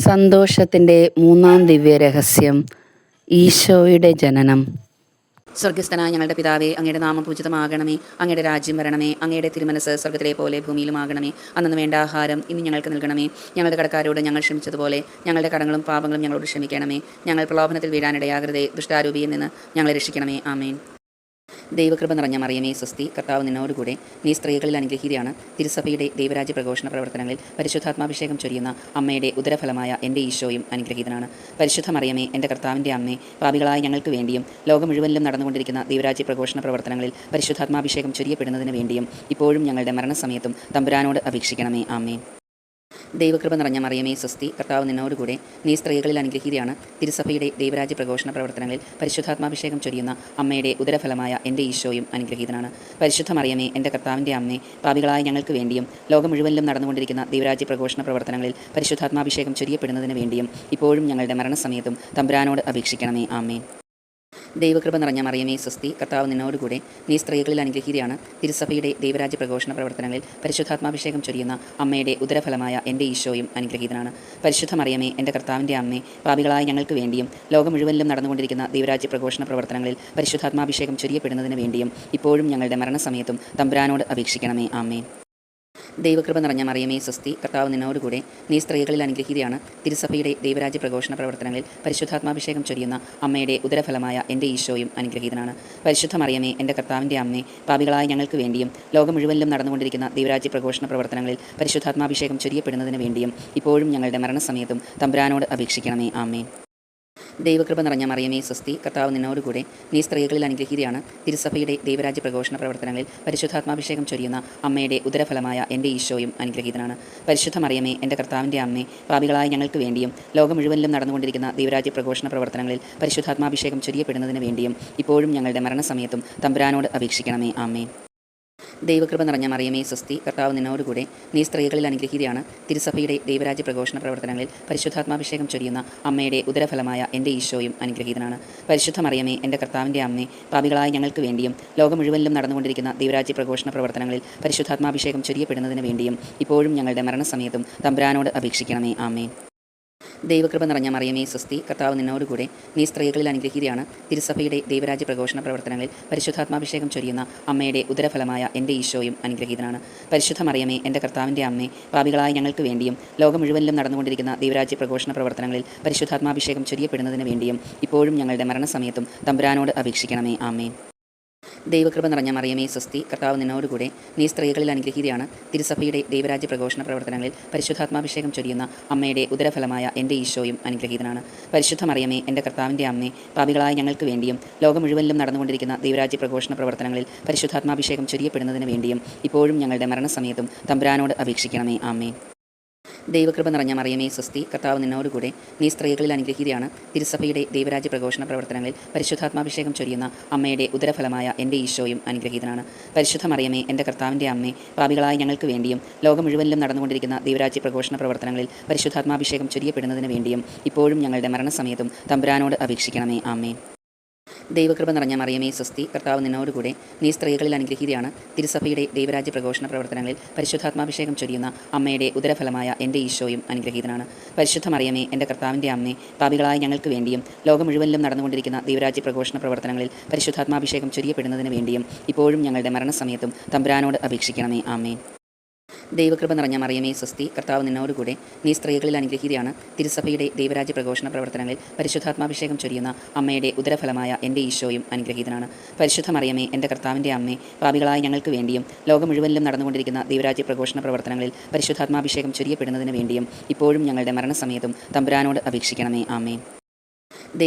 സന്തോഷത്തിൻ്റെ മൂന്നാം ദിവ്യരഹസ്യം ഈശോയുടെ ജനനം. സ്വർഗസ്ഥനായ ഞങ്ങളുടെ പിതാവേ, അങ്ങയുടെ നാമം പൂജിതമാകണമേ. അങ്ങയുടെ രാജ്യം വരണമേ. അങ്ങയുടെ തിരുമനസ് സ്വർഗത്തിലെ പോലെ ഭൂമിയിലുമാകണമേ. അന്നു വേണ്ട ആഹാരം ഇന്ന് ഞങ്ങൾക്ക് നൽകണമേ. ഞങ്ങളുടെ കടക്കാരോട് ഞങ്ങൾ ക്ഷമിച്ചതുപോലെ ഞങ്ങളുടെ കടങ്ങളും പാപങ്ങളും ഞങ്ങളോട് ക്ഷമിക്കണമേ. ഞങ്ങൾ പ്രലോഭനത്തിൽ വീഴാനിടയാകരുതേ, ദുഷ്ടാരൂപിയിൽ നിന്ന് ഞങ്ങളെ രക്ഷിക്കണമേ. ആമേൻ. ദൈവകൃപ നിറഞ്ഞ മറിയമേ, സ്വസ്തി. കർത്താവ് നിന്നോടുകൂടെ, നീ സ്ത്രീകളിൽ അനുഗ്രഹീതയാണ്. തിരുസഭയുടെ ദൈവരാജ്യ പ്രഘോഷണ പ്രവർത്തനങ്ങളിൽ പരിശുദ്ധാത്മാഭിഷേകം ചൊരിയുന്ന അമ്മയുടെ ഉദരഫലമായ എൻ്റെ ഈശോയും അനുഗ്രഹീതനാണ്. പരിശുദ്ധ മറിയമേ, എൻ്റെ കർത്താവിൻ്റെ അമ്മേ, പാപികളായ ഞങ്ങൾക്ക് വേണ്ടിയും ലോകം മുഴുവനിലും നടന്നുകൊണ്ടിരിക്കുന്ന ദൈവരാജ്യ പ്രഘോഷണ പ്രവർത്തനങ്ങളിൽ പരിശുദ്ധാത്മാഭിഷേകം ചൊരിയപ്പെടുന്നതിന് വേണ്ടിയും ഇപ്പോഴും ഞങ്ങളുടെ മരണസമയത്തും തമ്പുരാനോട് അപേക്ഷിക്കണമേ. ആമേൻ. ദൈവകൃപ നിറഞ്ഞ മറിയമേ, സ്വസ്തി. കർത്താവ് നിന്നോടുകൂടെ, നീ സ്ത്രീകളിൽ അനുഗ്രഹീതയാണ്. തിരുസഭയുടെ ദൈവരാജ്യ പ്രഘോഷണ പ്രവർത്തനങ്ങളിൽ പരിശുദ്ധാത്മാഭിഷേകം ചൊരിയുന്ന അമ്മയുടെ ഉദരഫലമായ എൻ്റെ ഈശോയും അനുഗ്രഹീതനാണ്. പരിശുദ്ധ മറിയമേ, എൻ്റെ കർത്താവിൻ്റെ അമ്മേ, പാപികളായ ഞങ്ങൾക്ക് വേണ്ടിയും ലോകം മുഴുവനിലും നടന്നുകൊണ്ടിരിക്കുന്ന ദൈവരാജ്യ പ്രഘോഷണ പ്രവർത്തനങ്ങളിൽ പരിശുദ്ധാത്മാഭിഷേകം ചൊരിയപ്പെടുന്നതിന് വേണ്ടിയും ഇപ്പോഴും ഞങ്ങളുടെ മരണസമയത്തും തമ്പുരാനോട് അപേക്ഷിക്കണമേ. ആമേൻ. ദൈവകൃപ നിറഞ്ഞ മറിയമേ, സ്വസ്തി. കർത്താവ് നിന്നോടുകൂടെ, നീ സ്ത്രീകളിൽ അനുഗ്രഹീതയാണ്. തിരുസഭയുടെ ദൈവരാജ്യ പ്രഘോഷണ പ്രവർത്തനങ്ങളിൽ പരിശുദ്ധാത്മാഭിഷേകം ചൊരിയുന്ന അമ്മയുടെ ഉദരഫലമായ എൻ്റെ ഈശോയും അനുഗ്രഹീതനാണ്. പരിശുദ്ധ മറിയമേ, എൻ്റെ കർത്താവിൻ്റെ അമ്മേ, പാപികളായ ഞങ്ങൾക്ക് വേണ്ടിയും ലോകം മുഴുവനിലും നടന്നുകൊണ്ടിരിക്കുന്ന ദൈവരാജ്യ പ്രഘോഷണ പ്രവർത്തനങ്ങളിൽ പരിശുദ്ധാത്മാഭിഷേകം ചൊരിയപ്പെടുന്നതിന് വേണ്ടിയും ഇപ്പോഴും ഞങ്ങളുടെ മരണസമയത്തും തമ്പുരാനോട് അപേക്ഷിക്കണമേ. ആമേൻ. ദൈവകൃപ നിറഞ്ഞ മറിയമേ, സ്വസ്തി. കർത്താവ് നിന്നോടുകൂടെ, നീ സ്ത്രീകളിൽ അനുഗ്രഹീതയാണ്. തിരുസഭയുടെ ദൈവരാജ്യ പ്രഘോഷണ പ്രവർത്തനങ്ങളിൽ പരിശുദ്ധാത്മാഭിഷേകം ചൊരിയുന്ന അമ്മയുടെ ഉദരഫലമായ എൻ്റെ ഈശോയും അനുഗ്രഹീതനാണ്. പരിശുദ്ധ മറിയമേ, എൻ്റെ കർത്താവിൻ്റെ അമ്മേ, പാപികളായ ഞങ്ങൾക്ക് വേണ്ടിയും ലോകം മുഴുവനിലും നടന്നുകൊണ്ടിരിക്കുന്ന ദൈവരാജ്യ പ്രഘോഷണ പ്രവർത്തനങ്ങളിൽ പരിശുദ്ധാത്മാഭിഷേകം ചൊരിയപ്പെടുന്നതിന് വേണ്ടിയും ഇപ്പോഴും ഞങ്ങളുടെ മരണസമയത്തും തമ്പുരാനോട് അപേക്ഷിക്കണമേ. ആമേൻ. ദൈവകൃപ നിറഞ്ഞ മറിയമേ, സ്വസ്തി. കർത്താവ് നിന്നോടുകൂടെ, നീ സ്ത്രീകളിൽ അനുഗ്രഹീതയാണ്. തിരുസഭയുടെ ദൈവരാജ്യ പ്രഘോഷണ പ്രവർത്തനങ്ങളിൽ പരിശുദ്ധാത്മാഭിഷേകം ചൊരിയുന്ന അമ്മയുടെ ഉദരഫലമായ എൻ്റെ ഈശോയും അനുഗ്രഹീതനാണ്. പരിശുദ്ധ മറിയമേ, എൻ്റെ കർത്താവിൻ്റെ അമ്മേ, പാപികളായ ഞങ്ങൾക്ക് വേണ്ടിയും ലോകം മുഴുവനിലും നടന്നുകൊണ്ടിരിക്കുന്ന ദൈവരാജ്യ പ്രഘോഷണ പ്രവർത്തനങ്ങളിൽ പരിശുദ്ധാത്മാഭിഷേകം ചൊരിയപ്പെടുന്നതിന് വേണ്ടിയും ഇപ്പോഴും ഞങ്ങളുടെ മരണസമയത്തും തമ്പുരാനോട് അപേക്ഷിക്കണമേ. ആമേൻ. ദൈവകൃപ നിറഞ്ഞ മറിയമേ, സ്വസ്തി. കർത്താവ് നിന്നോടുകൂടെ, നീ സ്ത്രീകളിൽ അനുഗ്രഹീതയാണ്. തിരുസഭയുടെ ദൈവരാജ്യ പ്രഘോഷണ പ്രവർത്തനങ്ങളിൽ പരിശുദ്ധാത്മാഭിഷേകം ചൊരിയുന്ന അമ്മയുടെ ഉദരഫലമായ എൻ്റെ ഈശോയും അനുഗ്രഹീതനാണ്. പരിശുദ്ധ മറിയമേ, എൻ്റെ കർത്താവിൻ്റെ അമ്മേ, പാപികളായ ഞങ്ങൾക്ക് വേണ്ടിയും ലോകം മുഴുവനിലും നടന്നുകൊണ്ടിരിക്കുന്ന ദൈവരാജ്യ പ്രഘോഷണ പ്രവർത്തനങ്ങളിൽ പരിശുദ്ധാത്മാഭിഷേകം ചൊരിയപ്പെടുന്നതിന് വേണ്ടിയും ഇപ്പോഴും ഞങ്ങളുടെ മരണസമയത്തും തമ്പുരാനോട് അപേക്ഷിക്കണമേ. ആമേൻ. ദൈവകൃപ നിറഞ്ഞ മറിയമേ, സ്വസ്തി. കർത്താവ് നിന്നോടുകൂടെ, നീ സ്ത്രീകളിൽ അനുഗ്രഹീതയാണ്. തിരുസഭയുടെ ദൈവരാജ്യ പ്രഘോഷണ പ്രവർത്തനങ്ങളിൽ പരിശുദ്ധാത്മാഭിഷേകം ചൊരിയുന്ന അമ്മയുടെ ഉദരഫലമായ എൻ്റെ ഈശോയും അനുഗ്രഹീതനാണ്. പരിശുദ്ധ മറിയമേ, എൻ്റെ കർത്താവിൻ്റെ അമ്മേ, പാപികളായ ഞങ്ങൾക്ക് വേണ്ടിയും ലോകം മുഴുവനിലും നടന്നുകൊണ്ടിരിക്കുന്ന ദൈവരാജ്യ പ്രഘോഷണ പ്രവർത്തനങ്ങളിൽ പരിശുദ്ധാത്മാഭിഷേകം ചൊരിയപ്പെടുന്നതിന് വേണ്ടിയും ഇപ്പോഴും ഞങ്ങളുടെ മരണസമയത്തും തമ്പുരാനോട് അപേക്ഷിക്കണമേ. ആമേൻ. ദൈവകൃപ നിറഞ്ഞ മറിയമേ, സ്വസ്തി. കർത്താവ് നിന്നോടുകൂടെ, നീ സ്ത്രീകളിൽ അനുഗ്രഹീതയാണ്. തിരുസഭയുടെ ദൈവരാജ്യ പ്രഘോഷണ പ്രവർത്തനങ്ങളിൽ പരിശുദ്ധാത്മാഭിഷേകം ചൊരിയുന്ന അമ്മയുടെ ഉദരഫലമായ എൻ്റെ ഈശോയും അനുഗ്രഹീതനാണ്. പരിശുദ്ധ മറിയമേ, എൻ്റെ കർത്താവിൻ്റെ അമ്മേ, പാപികളായ ഞങ്ങൾക്ക് വേണ്ടിയും ലോകം മുഴുവനിലും നടന്നുകൊണ്ടിരിക്കുന്ന ദൈവരാജ്യ പ്രഘോഷണ പ്രവർത്തനങ്ങളിൽ പരിശുദ്ധാത്മാഭിഷേകം ചൊരിയപ്പെടുന്നതിന് വേണ്ടിയും ഇപ്പോഴും ഞങ്ങളുടെ മരണസമയത്തും തമ്പുരാനോട് അപേക്ഷിക്കണമേ. ആമേൻ. ദൈവകൃപ നിറഞ്ഞ മറിയമേ, സ്വസ്തി. കർത്താവ് നിന്നോടുകൂടെ, നീ സ്ത്രീകളിൽ അനുഗ്രഹീതയാണ്. തിരുസഭയുടെ ദൈവരാജ്യ പ്രഘോഷണ പ്രവർത്തനങ്ങളിൽ പരിശുദ്ധാത്മാഭിഷേകം ചൊരിയുന്ന അമ്മയുടെ ഉദരഫലമായ എൻ്റെ ഈശോയും അനുഗ്രഹീതനാണ്. പരിശുദ്ധ മറിയമേ, എൻ്റെ കർത്താവിൻ്റെ അമ്മേ, പാപികളായ ഞങ്ങൾക്ക് വേണ്ടിയും ലോകം മുഴുവനിലും നടന്നുകൊണ്ടിരിക്കുന്ന ദൈവരാജ്യ പ്രഘോഷണ പ്രവർത്തനങ്ങളിൽ പരിശുദ്ധാത്മാഭിഷേകം ചൊരിയപ്പെടുന്നതിന് വേണ്ടിയും ഇപ്പോഴും ഞങ്ങളുടെ മരണസമയത്തും തമ്പുരാനോട് അപേക്ഷിക്കണമേ. ആമേൻ. ദൈവകൃപ നിറഞ്ഞ മറിയമേ, സ്വസ്തി. കർത്താവ് നിന്നോടുകൂടെ, നീ സ്ത്രീകളിൽ അനുഗ്രഹീതയാണ്. തിരുസഭയുടെ ദൈവരാജ്യ പ്രഘോഷണ പ്രവർത്തനങ്ങളിൽ പരിശുദ്ധാത്മാഭിഷേകം ചൊരിയുന്ന അമ്മയുടെ ഉദരഫലമായ എൻ്റെ ഈശോയും അനുഗ്രഹീതനാണ്. പരിശുദ്ധ മറിയമേ, എൻ്റെ കർത്താവിൻ്റെ അമ്മേ, പാപികളായ ഞങ്ങൾക്ക് വേണ്ടിയും ലോകം മുഴുവനിലും നടന്നുകൊണ്ടിരിക്കുന്ന ദൈവരാജ്യ പ്രഘോഷണ പ്രവർത്തനങ്ങളിൽ പരിശുദ്ധാത്മാഭിഷേകം ചൊരിയപ്പെടുന്നതിന് വേണ്ടിയും ഇപ്പോഴും ഞങ്ങളുടെ മരണസമയത്തും തമ്പുരാനോട് അപേക്ഷിക്കണമേ. ആമേൻ. ദൈവകൃപ നിറഞ്ഞ മറിയമേ, സ്വസ്തി. കർത്താവ് നിന്നോടുകൂടെ, നീ സ്ത്രീകളിൽ അനുഗ്രഹീതയാണ്. തിരുസഭയുടെ ദൈവരാജ്യ പ്രഘോഷണ പ്രവർത്തനങ്ങളിൽ പരിശുദ്ധാത്മാഭിഷേകം ചൊരിയുന്ന അമ്മയുടെ ഉദരഫലമായ എൻ്റെ ഈശോയും അനുഗ്രഹീതനാണ്. പരിശുദ്ധ മറിയമേ, എൻ്റെ കർത്താവിൻ്റെ അമ്മേ, പാപികളായ ഞങ്ങൾക്ക് വേണ്ടിയും ലോകം മുഴുവനിലും നടന്നുകൊണ്ടിരിക്കുന്ന ദൈവരാജ്യ പ്രഘോഷണ പ്രവർത്തനങ്ങളിൽ പരിശുദ്ധാത്മാഭിഷേകം ചൊരിയപ്പെടുന്നതിന് വേണ്ടിയും ഇപ്പോഴും ഞങ്ങളുടെ മരണസമയത്തും തമ്പുരാനോട് അപേക്ഷിക്കണമേ. ആമേൻ.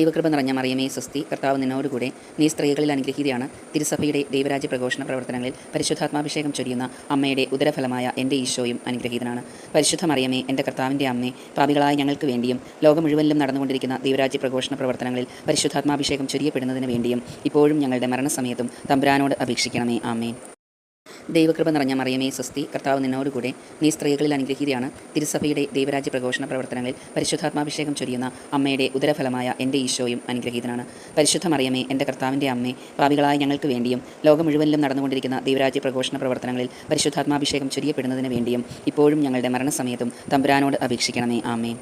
ദൈവകൃപ നിറഞ്ഞ മറിയമേ, സ്വസ്തി. കർത്താവ് നിന്നോടുകൂടെ, നീ സ്ത്രീകളിൽ അനുഗ്രഹീതയാണ്. തിരുസഭയുടെ ദൈവരാജ്യ പ്രഘോഷണ പ്രവർത്തനങ്ങളിൽ പരിശുദ്ധാത്മാഭിഷേകം ചൊരിയുന്ന അമ്മയുടെ ഉദരഫലമായ എൻ്റെ ഈശോയും അനുഗ്രഹീതനാണ്. പരിശുദ്ധ മറിയമേ, എൻ്റെ കർത്താവിൻ്റെ അമ്മേ, പാപികളായ ഞങ്ങൾക്ക് വേണ്ടിയും ലോകം മുഴുവനിലും നടന്നുകൊണ്ടിരിക്കുന്ന ദൈവരാജ്യ പ്രഘോഷണ പ്രവർത്തനങ്ങളിൽ പരിശുദ്ധാത്മാഭിഷേകം ചൊരിയപ്പെടുന്നതിന് വേണ്ടിയും ഇപ്പോഴും ഞങ്ങളുടെ മരണസമയത്തും തമ്പുരാനോട് അപേക്ഷിക്കണമേ. ആമേൻ. ദൈവകൃപ നിറഞ്ഞ മറിയമേ, സ്വസ്തി. കർത്താവ് നിന്നോടുകൂടെ, നീ സ്ത്രീകളിൽ അനുഗ്രഹീതയാണ്. തിരുസഭയുടെ ദൈവരാജ്യ പ്രഘോഷണ പ്രവർത്തനങ്ങളിൽ പരിശുദ്ധാത്മാഭിഷേകം ചൊരിയുന്ന അമ്മയുടെ ഉദരഫലമായ എൻ്റെ ഈശോയും അനുഗ്രഹീതനാണ്. പരിശുദ്ധ മറിയമേ, എൻ്റെ കർത്താവിൻ്റെ അമ്മേ, പാപികളായ ഞങ്ങൾക്ക് വേണ്ടിയും ലോകം മുഴുവനിലും നടന്നുകൊണ്ടിരിക്കുന്ന ദൈവരാജ്യ പ്രഘോഷണ പ്രവർത്തനങ്ങളിൽ പരിശുദ്ധാത്മാഭിഷേകം ചൊരിയപ്പെടുന്നതിന് വേണ്ടിയും ഇപ്പോഴും ഞങ്ങളുടെ മരണസമയത്തും തമ്പുരാനോട് അപേക്ഷിക്കണമേ. ആമേൻ.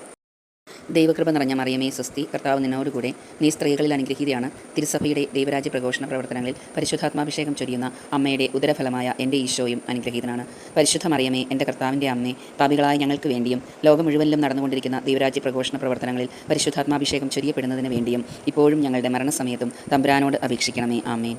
ദൈവകൃപ നിറഞ്ഞ മറിയമേ സ്വസ്തി, കർത്താവ് നിന്നോടുകൂടെ, നീ സ്ത്രീകളിൽ അനുഗ്രഹീതയാണ്. തിരുസഭയുടെ ദൈവരാജ്യ പ്രഘോഷണ പ്രവർത്തനങ്ങളിൽ പരിശുദ്ധാത്മാഭിഷേകം ചൊരിയുന്ന അമ്മയുടെ ഉദരഫലമായ എൻ്റെ ഈശോയും അനുഗ്രഹീതനാണ്. പരിശുദ്ധ മറിയമേ, എൻ്റെ കർത്താവിൻ്റെ അമ്മേ, പാപികളായ ഞങ്ങൾക്ക് വേണ്ടിയും ലോകം മുഴുവനിലും നടന്നുകൊണ്ടിരിക്കുന്ന ദൈവരാജ്യ പ്രഘോഷണ പ്രവർത്തനങ്ങളിൽ പരിശുദ്ധാത്മാഭിഷേകം ചൊരിയപ്പെടുന്നതിന് വേണ്ടിയും ഇപ്പോഴും ഞങ്ങളുടെ മരണസമയത്തും തമ്പുരാനോട് അപേക്ഷിക്കണമേ. ആമേൻ.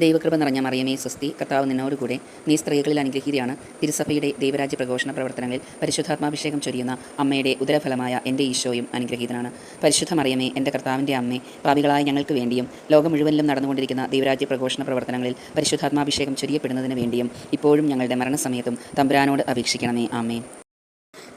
ദൈവകൃപ നിറഞ്ഞ മറിയമേ സ്വസ്തി, കർത്താവ് നിന്നോടുകൂടെ, നീ സ്ത്രീകളിൽ അനുഗ്രഹീതയാണ്. തിരുസഭയുടെ ദൈവരാജ്യ പ്രഘോഷണ പ്രവർത്തനങ്ങളിൽ പരിശുദ്ധാത്മാഭിഷേകം ചൊരിയുന്ന അമ്മയുടെ ഉദരഫലമായ എൻ്റെ ഈശോയും അനുഗ്രഹീതനാണ്. പരിശുദ്ധ മറിയമേ, എൻ്റെ കർത്താവിൻ്റെ അമ്മേ, പാപികളായ ഞങ്ങൾക്ക് വേണ്ടിയും ലോകം മുഴുവനിലും നടന്നുകൊണ്ടിരിക്കുന്ന ദൈവരാജ്യ പ്രഘോഷണ പ്രവർത്തനങ്ങളിൽ പരിശുദ്ധാത്മാഭിഷേകം ചൊരിയപ്പെടുന്നതിന് വേണ്ടിയും ഇപ്പോഴും ഞങ്ങളുടെ മരണസമയത്തും തമ്പുരാനോട് അപേക്ഷിക്കണമേ. ആമേൻ.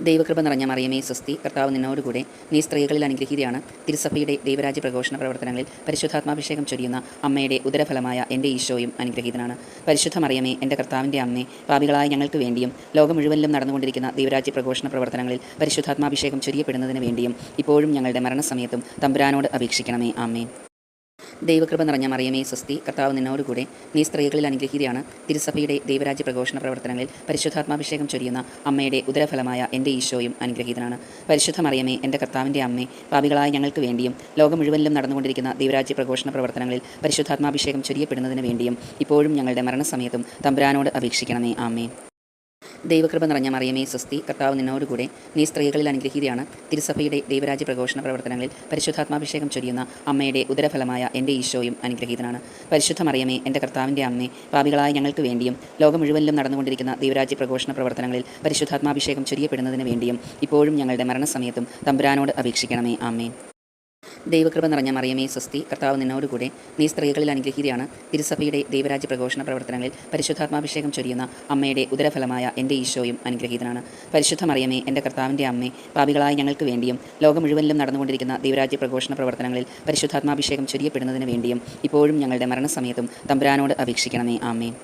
ദൈവകൃപ നിറഞ്ഞ മറിയമേ സ്വസ്തി, കർത്താവ് നിന്നോടുകൂടെ, നീ സ്ത്രീകളിൽ അനുഗ്രഹീതയാണ്. തിരുസഭയുടെ ദൈവരാജ്യ പ്രഘോഷണ പ്രവർത്തനങ്ങളിൽ പരിശുദ്ധാത്മാഭിഷേകം ചൊരിയുന്ന അമ്മയുടെ ഉദരഫലമായ എൻ്റെ ഈശോയും അനുഗ്രഹീതനാണ്. പരിശുദ്ധ മറിയമേ, എൻ്റെ കർത്താവിൻ്റെ അമ്മേ, പാപികളായ ഞങ്ങൾക്ക് വേണ്ടിയും ലോകം മുഴുവനിലും നടന്നുകൊണ്ടിരിക്കുന്ന ദൈവരാജ്യ പ്രഘോഷണ പ്രവർത്തനങ്ങളിൽ പരിശുദ്ധാത്മാഭിഷേകം ചൊരിയപ്പെടുന്നതിന് വേണ്ടിയും ഇപ്പോഴും ഞങ്ങളുടെ മരണസമയത്തും തമ്പുരാനോട് അപേക്ഷിക്കണമേ. ആമേൻ. ദൈവകൃപ നിറഞ്ഞ മറിയമേ സ്വസ്തി, കർത്താവ് നിന്നോടുകൂടെ, നീ സ്ത്രീകളിൽ അനുഗ്രഹീതയാണ്. തിരുസഭയുടെ ദൈവരാജ്യ പ്രഘോഷണ പ്രവർത്തനങ്ങളിൽ പരിശുദ്ധാത്മാഭിഷേകം ചൊരിയുന്ന അമ്മയുടെ ഉദരഫലമായ എൻ്റെ ഈശോയും അനുഗ്രഹീതനാണ്. പരിശുദ്ധ മറിയമേ, എൻ്റെ കർത്താവിൻ്റെ അമ്മേ, പാപികളായ ഞങ്ങൾക്ക് വേണ്ടിയും ലോകം മുഴുവനിലും നടന്നുകൊണ്ടിരിക്കുന്ന ദൈവരാജ്യ പ്രഘോഷണ പ്രവർത്തനങ്ങളിൽ പരിശുദ്ധാത്മാഭിഷേകം ചൊരിയപ്പെടുന്നതിന് വേണ്ടിയും ഇപ്പോഴും ഞങ്ങളുടെ മരണസമയത്തും തമ്പുരാനോട് അപേക്ഷിക്കണമേ. ആമേൻ. ദൈവകൃപ നിറഞ്ഞ മറിയമേ സ്വസ്തി, കർത്താവ് നിന്നോടുകൂടെ, നീ സ്ത്രീകളിൽ അനുഗ്രഹീതയാണ്. തിരുസഭയുടെ ദൈവരാജ്യ പ്രഘോഷണ പ്രവർത്തനങ്ങളിൽ പരിശുദ്ധാത്മാഭിഷേകം ചൊരിയുന്ന അമ്മയുടെ ഉദരഫലമായ എൻ്റെ ഈശോയും അനുഗ്രഹീതനാണ്. പരിശുദ്ധ മറിയമേ, എൻ്റെ കർത്താവിൻ്റെ അമ്മേ, പാപികളായ ഞങ്ങൾക്ക് വേണ്ടിയും ലോകം മുഴുവനിലും നടന്നുകൊണ്ടിരിക്കുന്ന ദൈവരാജ്യ പ്രഘോഷണ പ്രവർത്തനങ്ങളിൽ പരിശുദ്ധാത്മാഭിഷേകം ചൊരിയപ്പെടുന്നതിന് വേണ്ടിയും ഇപ്പോഴും ഞങ്ങളുടെ മരണസമയത്തും തമ്പുരാനോട് അപേക്ഷിക്കണമേ. ആമേൻ. ദൈവകൃപ നിറഞ്ഞ മറിയമേ സ്വസ്തി, കർത്താവ് നിന്നോടുകൂടെ, നീ സ്ത്രീകളിൽ അനുഗ്രഹീതയാണ്. തിരുസഭയുടെ ദൈവരാജ്യ പ്രഘോഷണ പ്രവർത്തനങ്ങളിൽ പരിശുദ്ധാത്മാഭിഷേകം ചൊരിയുന്ന അമ്മയുടെ ഉദരഫലമായ എൻ്റെ ഈശോയും അനുഗ്രഹീതനാണ്. പരിശുദ്ധ മറിയമേ, എൻ്റെ കർത്താവിൻ്റെ അമ്മേ, പാപികളായ ഞങ്ങൾക്ക് വേണ്ടിയും ലോകം മുഴുവനിലും നടന്നുകൊണ്ടിരിക്കുന്ന ദൈവരാജ്യ പ്രഘോഷണ പ്രവർത്തനങ്ങളിൽ പരിശുദ്ധാത്മാഭിഷേകം ചൊരിയപ്പെടുന്നതിന് വേണ്ടിയും ഇപ്പോഴും ഞങ്ങളുടെ മരണസമയത്തും തമ്പുരാനോട് അപേക്ഷിക്കണമേ. ആമേൻ.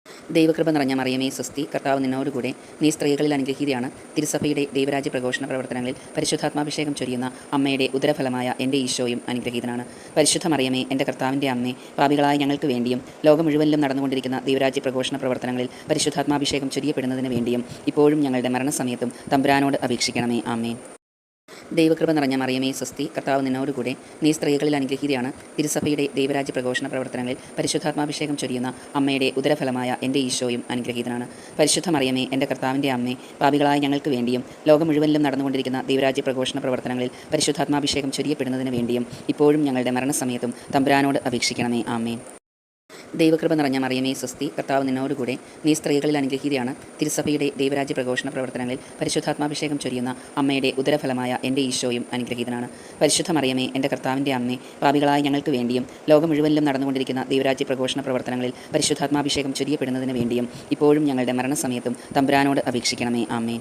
ദൈവകൃപ നിറഞ്ഞ മറിയമേ സ്വസ്തി, കർത്താവ് നിന്നോടുകൂടെ, നീ സ്ത്രീകളിൽ അനുഗ്രഹീതയാണ്. തിരുസഭയുടെ ദൈവരാജ്യ പ്രഘോഷണ പ്രവർത്തനങ്ങളിൽ പരിശുദ്ധാത്മാഭിഷേകം ചൊരിയുന്ന അമ്മയുടെ ഉദരഫലമായ എൻ്റെ ഈശോയും അനുഗ്രഹീതനാണ്. പരിശുദ്ധ മറിയമേ, എൻ്റെ കർത്താവിൻ്റെ അമ്മേ, പാപികളായ ഞങ്ങൾക്ക് വേണ്ടിയും ലോകം മുഴുവനിലും നടന്നുകൊണ്ടിരിക്കുന്ന ദൈവരാജ്യ പ്രഘോഷണ പ്രവർത്തനങ്ങളിൽ പരിശുദ്ധാത്മാഭിഷേകം ചൊരിയപ്പെടുന്നതിന് വേണ്ടിയും ഇപ്പോഴും ഞങ്ങളുടെ മരണസമയത്തും തമ്പുരാനോട് അപേക്ഷിക്കണമേ. ആമേൻ. ദൈവകൃപ നിറഞ്ഞ മറിയമേ സ്വസ്തി, കർത്താവ് നിന്നോടുകൂടെ, നീ സ്ത്രീകളിൽ അനുഗ്രഹീതയാണ്. തിരുസഭയുടെ ദൈവരാജ്യ പ്രഘോഷണ പ്രവർത്തനങ്ങളിൽ പരിശുദ്ധാത്മാഭിഷേകം ചൊരിയുന്ന അമ്മയുടെ ഉദരഫലമായ എൻ്റെ ഈശോയും അനുഗ്രഹീതനാണ്. പരിശുദ്ധ മറിയമേ, എൻ്റെ കർത്താവിൻ്റെ അമ്മേ, പാപികളായ ഞങ്ങൾക്ക് വേണ്ടിയും ലോകം മുഴുവനിലും നടന്നുകൊണ്ടിരിക്കുന്ന ദൈവരാജ്യ പ്രഘോഷണ പ്രവർത്തനങ്ങളിൽ പരിശുദ്ധാത്മാഭിഷേകം ചൊരിയപ്പെടുന്നതിന് വേണ്ടിയും ഇപ്പോഴും ഞങ്ങളുടെ മരണസമയത്തും തമ്പുരാനോട് അപേക്ഷിക്കണമേ. ആമേൻ. ദൈവകൃപ നിറഞ്ഞ മറിയമേ സ്വസ്തി, കർത്താവ് നിന്നോടുകൂടെ, നീ സ്ത്രീകളിൽ അനുഗ്രഹീതയാണ്. തിരുസഭയുടെ ദൈവരാജ്യ പ്രഘോഷണ പ്രവർത്തനങ്ങളിൽ പരിശുദ്ധാത്മാഭിഷേകം ചൊരിയുന്ന അമ്മയുടെ ഉദരഫലമായ എൻ്റെ ഈശോയും അനുഗ്രഹീതനാണ്. പരിശുദ്ധ മറിയമേ, എൻ്റെ കർത്താവിൻ്റെ അമ്മേ, പാപികളായ ഞങ്ങൾക്ക് വേണ്ടിയും ലോകം മുഴുവനിലും നടന്നുകൊണ്ടിരിക്കുന്ന ദൈവരാജ്യ പ്രഘോഷണ പ്രവർത്തനങ്ങളിൽ പരിശുദ്ധാത്മാഭിഷേകം ചൊരിയപ്പെടുന്നതിന് വേണ്ടിയും ഇപ്പോഴും ഞങ്ങളുടെ മരണസമയത്തും തമ്പുരാനോട് അപേക്ഷിക്കണമേ. ആമേൻ.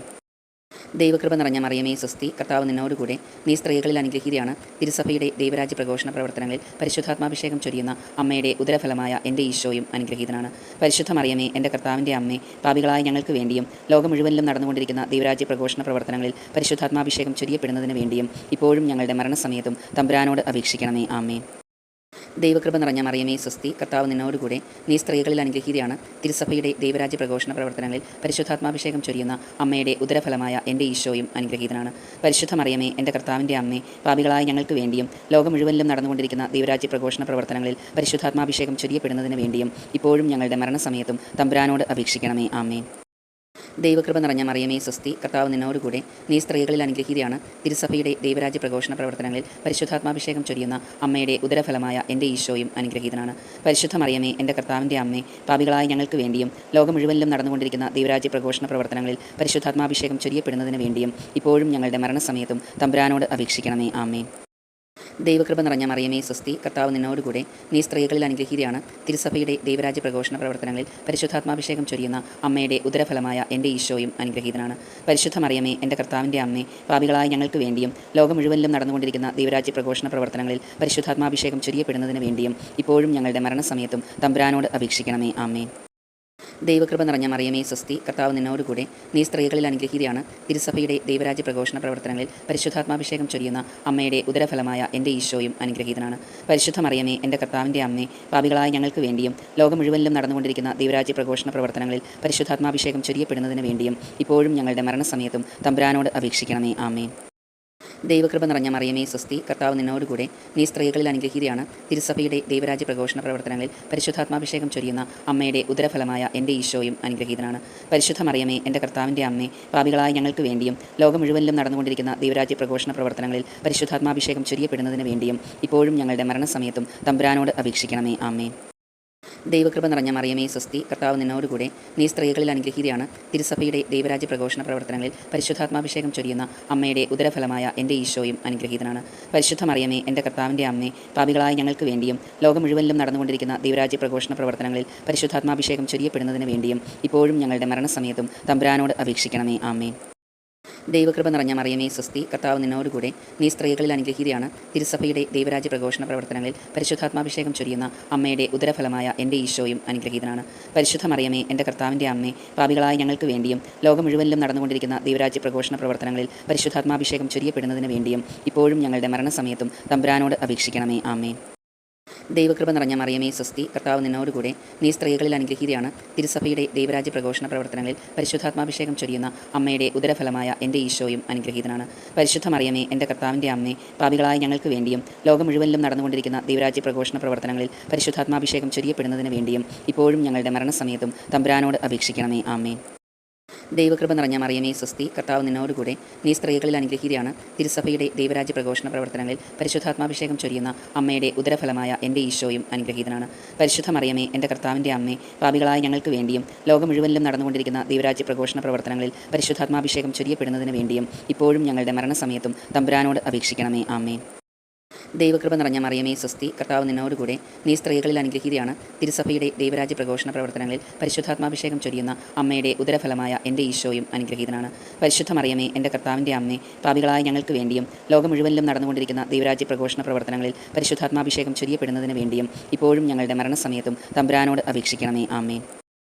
ദൈവകൃപ നിറഞ്ഞ മറിയമേ സ്വസ്തി, കർത്താവ് നിന്നോടുകൂടെ, നീ സ്ത്രീകളിൽ അനുഗ്രഹീതയാണ്. തിരുസഭയുടെ ദൈവരാജ്യ പ്രഘോഷണ പ്രവർത്തനങ്ങളിൽ പരിശുദ്ധാത്മാഭിഷേകം ചൊരിയുന്ന അമ്മയുടെ ഉദരഫലമായ എൻ്റെ ഈശോയും അനുഗ്രഹീതനാണ്. പരിശുദ്ധ മറിയമേ, എൻ്റെ കർത്താവിൻ്റെ അമ്മേ, പാപികളായ ഞങ്ങൾക്ക് വേണ്ടിയും ലോകം മുഴുവനിലും നടന്നുകൊണ്ടിരിക്കുന്ന ദൈവരാജ്യ പ്രഘോഷണ പ്രവർത്തനങ്ങളിൽ പരിശുദ്ധാത്മാഭിഷേകം ചൊരിയപ്പെടുന്നതിന് വേണ്ടിയും ഇപ്പോഴും ഞങ്ങളുടെ മരണസമയത്തും തമ്പുരാനോട് അപേക്ഷിക്കണമേ. ആമേൻ. ദൈവകൃപ നിറഞ്ഞ മറിയമേ സ്വസ്തി, കർത്താവ് നിന്നോടുകൂടെ, നീ സ്ത്രീകളിൽ അനുഗ്രഹീതയാണ്. തിരുസഭയുടെ ദൈവരാജ്യ പ്രഘോഷണ പ്രവർത്തനങ്ങളിൽ പരിശുദ്ധാത്മാഭിഷേകം ചൊരിയുന്ന അമ്മയുടെ ഉദരഫലമായ എൻ്റെ ഈശോയും അനുഗ്രഹീതനാണ്. പരിശുദ്ധ മറിയമേ, എൻ്റെ കർത്താവിൻ്റെ അമ്മേ, പാപികളായ ഞങ്ങൾക്ക് വേണ്ടിയും ലോകം മുഴുവനിലും നടന്നുകൊണ്ടിരിക്കുന്ന ദൈവരാജ്യ പ്രഘോഷണ പ്രവർത്തനങ്ങളിൽ പരിശുദ്ധാത്മാഭിഷേകം ചൊരിയപ്പെടുന്നതിന് വേണ്ടിയും ഇപ്പോഴും ഞങ്ങളുടെ മരണസമയത്തും തമ്പുരാനോട് അപേക്ഷിക്കണമേ. ആമേൻ. ദൈവകൃപ നിറഞ്ഞ മറിയമേ സ്വസ്തി, കർത്താവ് നിന്നോടുകൂടെ, നീ സ്ത്രീകളിൽ അനുഗ്രഹീതയാണ്. തിരുസഭയുടെ ദൈവരാജ്യ പ്രഘോഷണ പ്രവർത്തനങ്ങളിൽ പരിശുദ്ധാത്മാഭിഷേകം ചൊരിയുന്ന അമ്മയുടെ ഉദരഫലമായ എൻ്റെ ഈശോയും അനുഗ്രഹീതനാണ്. പരിശുദ്ധ മറിയമേ, എൻ്റെ കർത്താവിൻ്റെ അമ്മേ, പാപികളായ ഞങ്ങൾക്ക് വേണ്ടിയും ലോകം മുഴുവനിലും നടന്നുകൊണ്ടിരിക്കുന്ന ദൈവരാജ്യ പ്രഘോഷണ പ്രവർത്തനങ്ങളിൽ പരിശുദ്ധാത്മാഭിഷേകം ചൊരിയപ്പെടുന്നതിന് വേണ്ടിയും ഇപ്പോഴും ഞങ്ങളുടെ മരണസമയത്തും തമ്പുരാനോട് അപേക്ഷിക്കണമേ. ആമേൻ. ദൈവകൃപ നിറഞ്ഞ മറിയമേ സ്വസ്തി, കർത്താവ് നിന്നോടുകൂടെ, നീ സ്ത്രീകളിൽ അനുഗ്രഹീതയാണ്. തിരുസഭയുടെ ദൈവരാജ്യ പ്രഘോഷണ പ്രവർത്തനങ്ങളിൽ പരിശുദ്ധാത്മാഭിഷേകം ചൊരിയുന്ന അമ്മയുടെ ഉദരഫലമായ എൻ്റെ ഈശോയും അനുഗ്രഹീതനാണ്. പരിശുദ്ധ മറിയമേ, എൻ്റെ കർത്താവിൻ്റെ അമ്മേ, പാപികളായ ഞങ്ങൾക്ക് വേണ്ടിയും ലോകം മുഴുവനിലും നടന്നുകൊണ്ടിരിക്കുന്ന ദൈവരാജ്യ പ്രഘോഷണ പ്രവർത്തനങ്ങളിൽ പരിശുദ്ധാത്മാഭിഷേകം ചൊരിയപ്പെടുന്നതിന് വേണ്ടിയും ഇപ്പോഴും ഞങ്ങളുടെ മരണസമയത്തും തമ്പുരാനോട് അപേക്ഷിക്കണമേ. ആമേൻ. ദൈവകൃപ നിറഞ്ഞ മറിയമേ സ്വസ്തി, കർത്താവ് നിന്നോടുകൂടെ, നീ സ്ത്രീകളിൽ അനുഗ്രഹീതയാണ്. തിരുസഭയുടെ ദൈവരാജ്യ പ്രഘോഷണ പ്രവർത്തനങ്ങളിൽ പരിശുദ്ധാത്മാഭിഷേകം ചൊരിയുന്ന അമ്മയുടെ ഉദരഫലമായ എൻ്റെ ഈശോയും അനുഗ്രഹീതനാണ്. പരിശുദ്ധ മറിയമേ, എൻ്റെ കർത്താവിൻ്റെ അമ്മേ, പാപികളായ ഞങ്ങൾക്ക് വേണ്ടിയും ലോകം മുഴുവനിലും നടന്നുകൊണ്ടിരിക്കുന്ന ദൈവരാജ്യ പ്രഘോഷണ പ്രവർത്തനങ്ങളിൽ പരിശുദ്ധാത്മാഭിഷേകം ചൊരിയപ്പെടുന്നതിന് വേണ്ടിയും ഇപ്പോഴും ഞങ്ങളുടെ മരണസമയത്തും തമ്പുരാനോട് അപേക്ഷിക്കണമേ. ആമേൻ. ദൈവകൃപ നിറഞ്ഞ മറിയമേ സ്വസ്തി, കർത്താവ് നിന്നോടുകൂടെ, നീ സ്ത്രീകളിൽ അനുഗ്രഹീതയാണ്. തിരുസഭയുടെ ദൈവരാജ്യ പ്രഘോഷണ പ്രവർത്തനങ്ങളിൽ പരിശുദ്ധാത്മാഭിഷേകം ചൊരിയുന്ന അമ്മയുടെ ഉദരഫലമായ എൻ്റെ ഈശോയും അനുഗ്രഹീതനാണ്. പരിശുദ്ധ മറിയമേ, എൻ്റെ കർത്താവിൻ്റെ അമ്മേ, പാപികളായ ഞങ്ങൾക്ക് വേണ്ടിയും ലോകം മുഴുവനിലും നടന്നുകൊണ്ടിരിക്കുന്ന ദൈവരാജ്യ പ്രഘോഷണ പ്രവർത്തനങ്ങളിൽ പരിശുദ്ധാത്മാഭിഷേകം ചൊരിയപ്പെടുന്നതിന് വേണ്ടിയും ഇപ്പോഴും ഞങ്ങളുടെ മരണസമയത്തും തമ്പുരാനോട് അപേക്ഷിക്കണമേ. ആമേൻ. ദൈവകൃപ നിറഞ്ഞ മറിയമേ സ്വസ്തി, കർത്താവ് നിന്നോടുകൂടെ, നീ സ്ത്രീകളിൽ അനുഗ്രഹീതയാണ്. തിരുസഭയുടെ ദൈവരാജ്യ പ്രഘോഷണ പ്രവർത്തനങ്ങളിൽ പരിശുദ്ധാത്മാഭിഷേകം ചൊരിയുന്ന അമ്മയുടെ ഉദരഫലമായ എൻ്റെ ഈശോയും അനുഗ്രഹീതനാണ്. പരിശുദ്ധ മറിയമേ, എൻ്റെ കർത്താവിൻ്റെ അമ്മേ, പാപികളായ ഞങ്ങൾക്ക് വേണ്ടിയും ലോകം മുഴുവനിലും നടന്നുകൊണ്ടിരിക്കുന്ന ദൈവരാജ്യ പ്രഘോഷണ പ്രവർത്തനങ്ങളിൽ പരിശുദ്ധാത്മാഭിഷേകം ചൊരിയപ്പെടുന്നതിന് വേണ്ടിയും ഇപ്പോഴും ഞങ്ങളുടെ മരണസമയത്തും തമ്പുരാനോട് അപേക്ഷിക്കണമേ. ആമേൻ. ദൈവകൃപ നിറഞ്ഞ മറിയമേ സ്വസ്തി, കർത്താവ് നിന്നോടുകൂടെ, നീ സ്ത്രീകളിൽ അനുഗ്രഹീതയാണ്. തിരുസഭയുടെ ദൈവരാജ്യ പ്രഘോഷണ പ്രവർത്തനങ്ങളിൽ പരിശുദ്ധാത്മാഭിഷേകം ചൊരിയുന്ന അമ്മയുടെ ഉദരഫലമായ എൻ്റെ ഈശോയും അനുഗ്രഹീതനാണ്. പരിശുദ്ധ മറിയമേ, എൻ്റെ കർത്താവിൻ്റെ അമ്മേ, പാപികളായ ഞങ്ങൾക്ക് വേണ്ടിയും ലോകം മുഴുവനിലും നടന്നുകൊണ്ടിരിക്കുന്ന ദൈവരാജ്യ പ്രഘോഷണ പ്രവർത്തനങ്ങളിൽ പരിശുദ്ധാത്മാഭിഷേകം ചൊരിയപ്പെടുന്നതിന് വേണ്ടിയും ഇപ്പോഴും ഞങ്ങളുടെ മരണസമയത്തും തമ്പുരാനോട് അപേക്ഷിക്കണമേ. ആമേൻ. ദൈവകൃപ നിറഞ്ഞ മറിയമേ സ്വസ്തി, കർത്താവ് നിന്നോടുകൂടെ, നീ സ്ത്രീകളിൽ അനുഗ്രഹീതയാണ്. തിരുസഭയുടെ ദൈവരാജ്യ പ്രഘോഷണ പ്രവർത്തനങ്ങളിൽ പരിശുദ്ധാത്മാഭിഷേകം ചൊരിയുന്ന അമ്മയുടെ ഉദരഫലമായ എൻ്റെ ഈശോയും അനുഗ്രഹീതനാണ്. പരിശുദ്ധ മറിയമേ, എൻ്റെ കർത്താവിൻ്റെ അമ്മേ, പാപികളായ ഞങ്ങൾക്ക് വേണ്ടിയും ലോകം മുഴുവനിലും നടന്നുകൊണ്ടിരിക്കുന്ന ദൈവരാജ്യ പ്രഘോഷണ പ്രവർത്തനങ്ങളിൽ പരിശുദ്ധാത്മാഭിഷേകം ചൊരിയപ്പെടുന്നതിന് വേണ്ടിയും ഇപ്പോഴും ഞങ്ങളുടെ മരണസമയത്തും തമ്പുരാനോട് അപേക്ഷിക്കണമേ. ആമേൻ. ദൈവകൃപ നിറഞ്ഞ മറിയമേ സ്വസ്തി, കർത്താവ് നിന്നോടുകൂടെ, നീ സ്ത്രീകളിൽ അനുഗ്രഹീതയാണ്. തിരുസഭയുടെ ദൈവരാജ്യ പ്രഘോഷണ പ്രവർത്തനങ്ങളിൽ പരിശുദ്ധാത്മാഭിഷേകം ചൊരിയുന്ന അമ്മയുടെ ഉദരഫലമായ എൻ്റെ ഈശോയും അനുഗ്രഹീതനാണ്. പരിശുദ്ധ മറിയമേ, എൻ്റെ കർത്താവിൻ്റെ അമ്മേ, പാപികളായ ഞങ്ങൾക്ക് വേണ്ടിയും ലോകം മുഴുവനിലും നടന്നുകൊണ്ടിരിക്കുന്ന ദൈവരാജ്യ പ്രഘോഷണ പ്രവർത്തനങ്ങളിൽ പരിശുദ്ധാത്മാഭിഷേകം ചൊരിയപ്പെടുന്നതിന് വേണ്ടിയും ഇപ്പോഴും ഞങ്ങളുടെ മരണസമയത്തും തമ്പുരാനോട് അപേക്ഷിക്കണമേ. ആമേൻ. ദൈവകൃപ നിറഞ്ഞ മറിയമേ സ്വസ്തി, കർത്താവ് നിന്നോടുകൂടെ, നീ സ്ത്രീകളിൽ അനുഗ്രഹീതയാണ്. തിരുസഭയുടെ ദൈവരാജ്യ പ്രഘോഷണ പ്രവർത്തനങ്ങളിൽ പരിശുദ്ധാത്മാഭിഷേകം ചൊരിയുന്ന അമ്മയുടെ ഉദരഫലമായ എൻ്റെ ഈശോയും അനുഗ്രഹീതനാണ്. പരിശുദ്ധ മറിയമേ, എൻ്റെ കർത്താവിൻ്റെ അമ്മേ, പാപികളായ ഞങ്ങൾക്ക് വേണ്ടിയും ലോകം മുഴുവനിലും നടന്നുകൊണ്ടിരിക്കുന്ന ദൈവരാജ്യ പ്രഘോഷണ പ്രവർത്തനങ്ങളിൽ പരിശുദ്ധാത്മാഭിഷേകം ചൊരിയപ്പെടുന്നതിന് വേണ്ടിയും ഇപ്പോഴും ഞങ്ങളുടെ മരണസമയത്തും തമ്പുരാനോട് അപേക്ഷിക്കണമേ. ആമേൻ.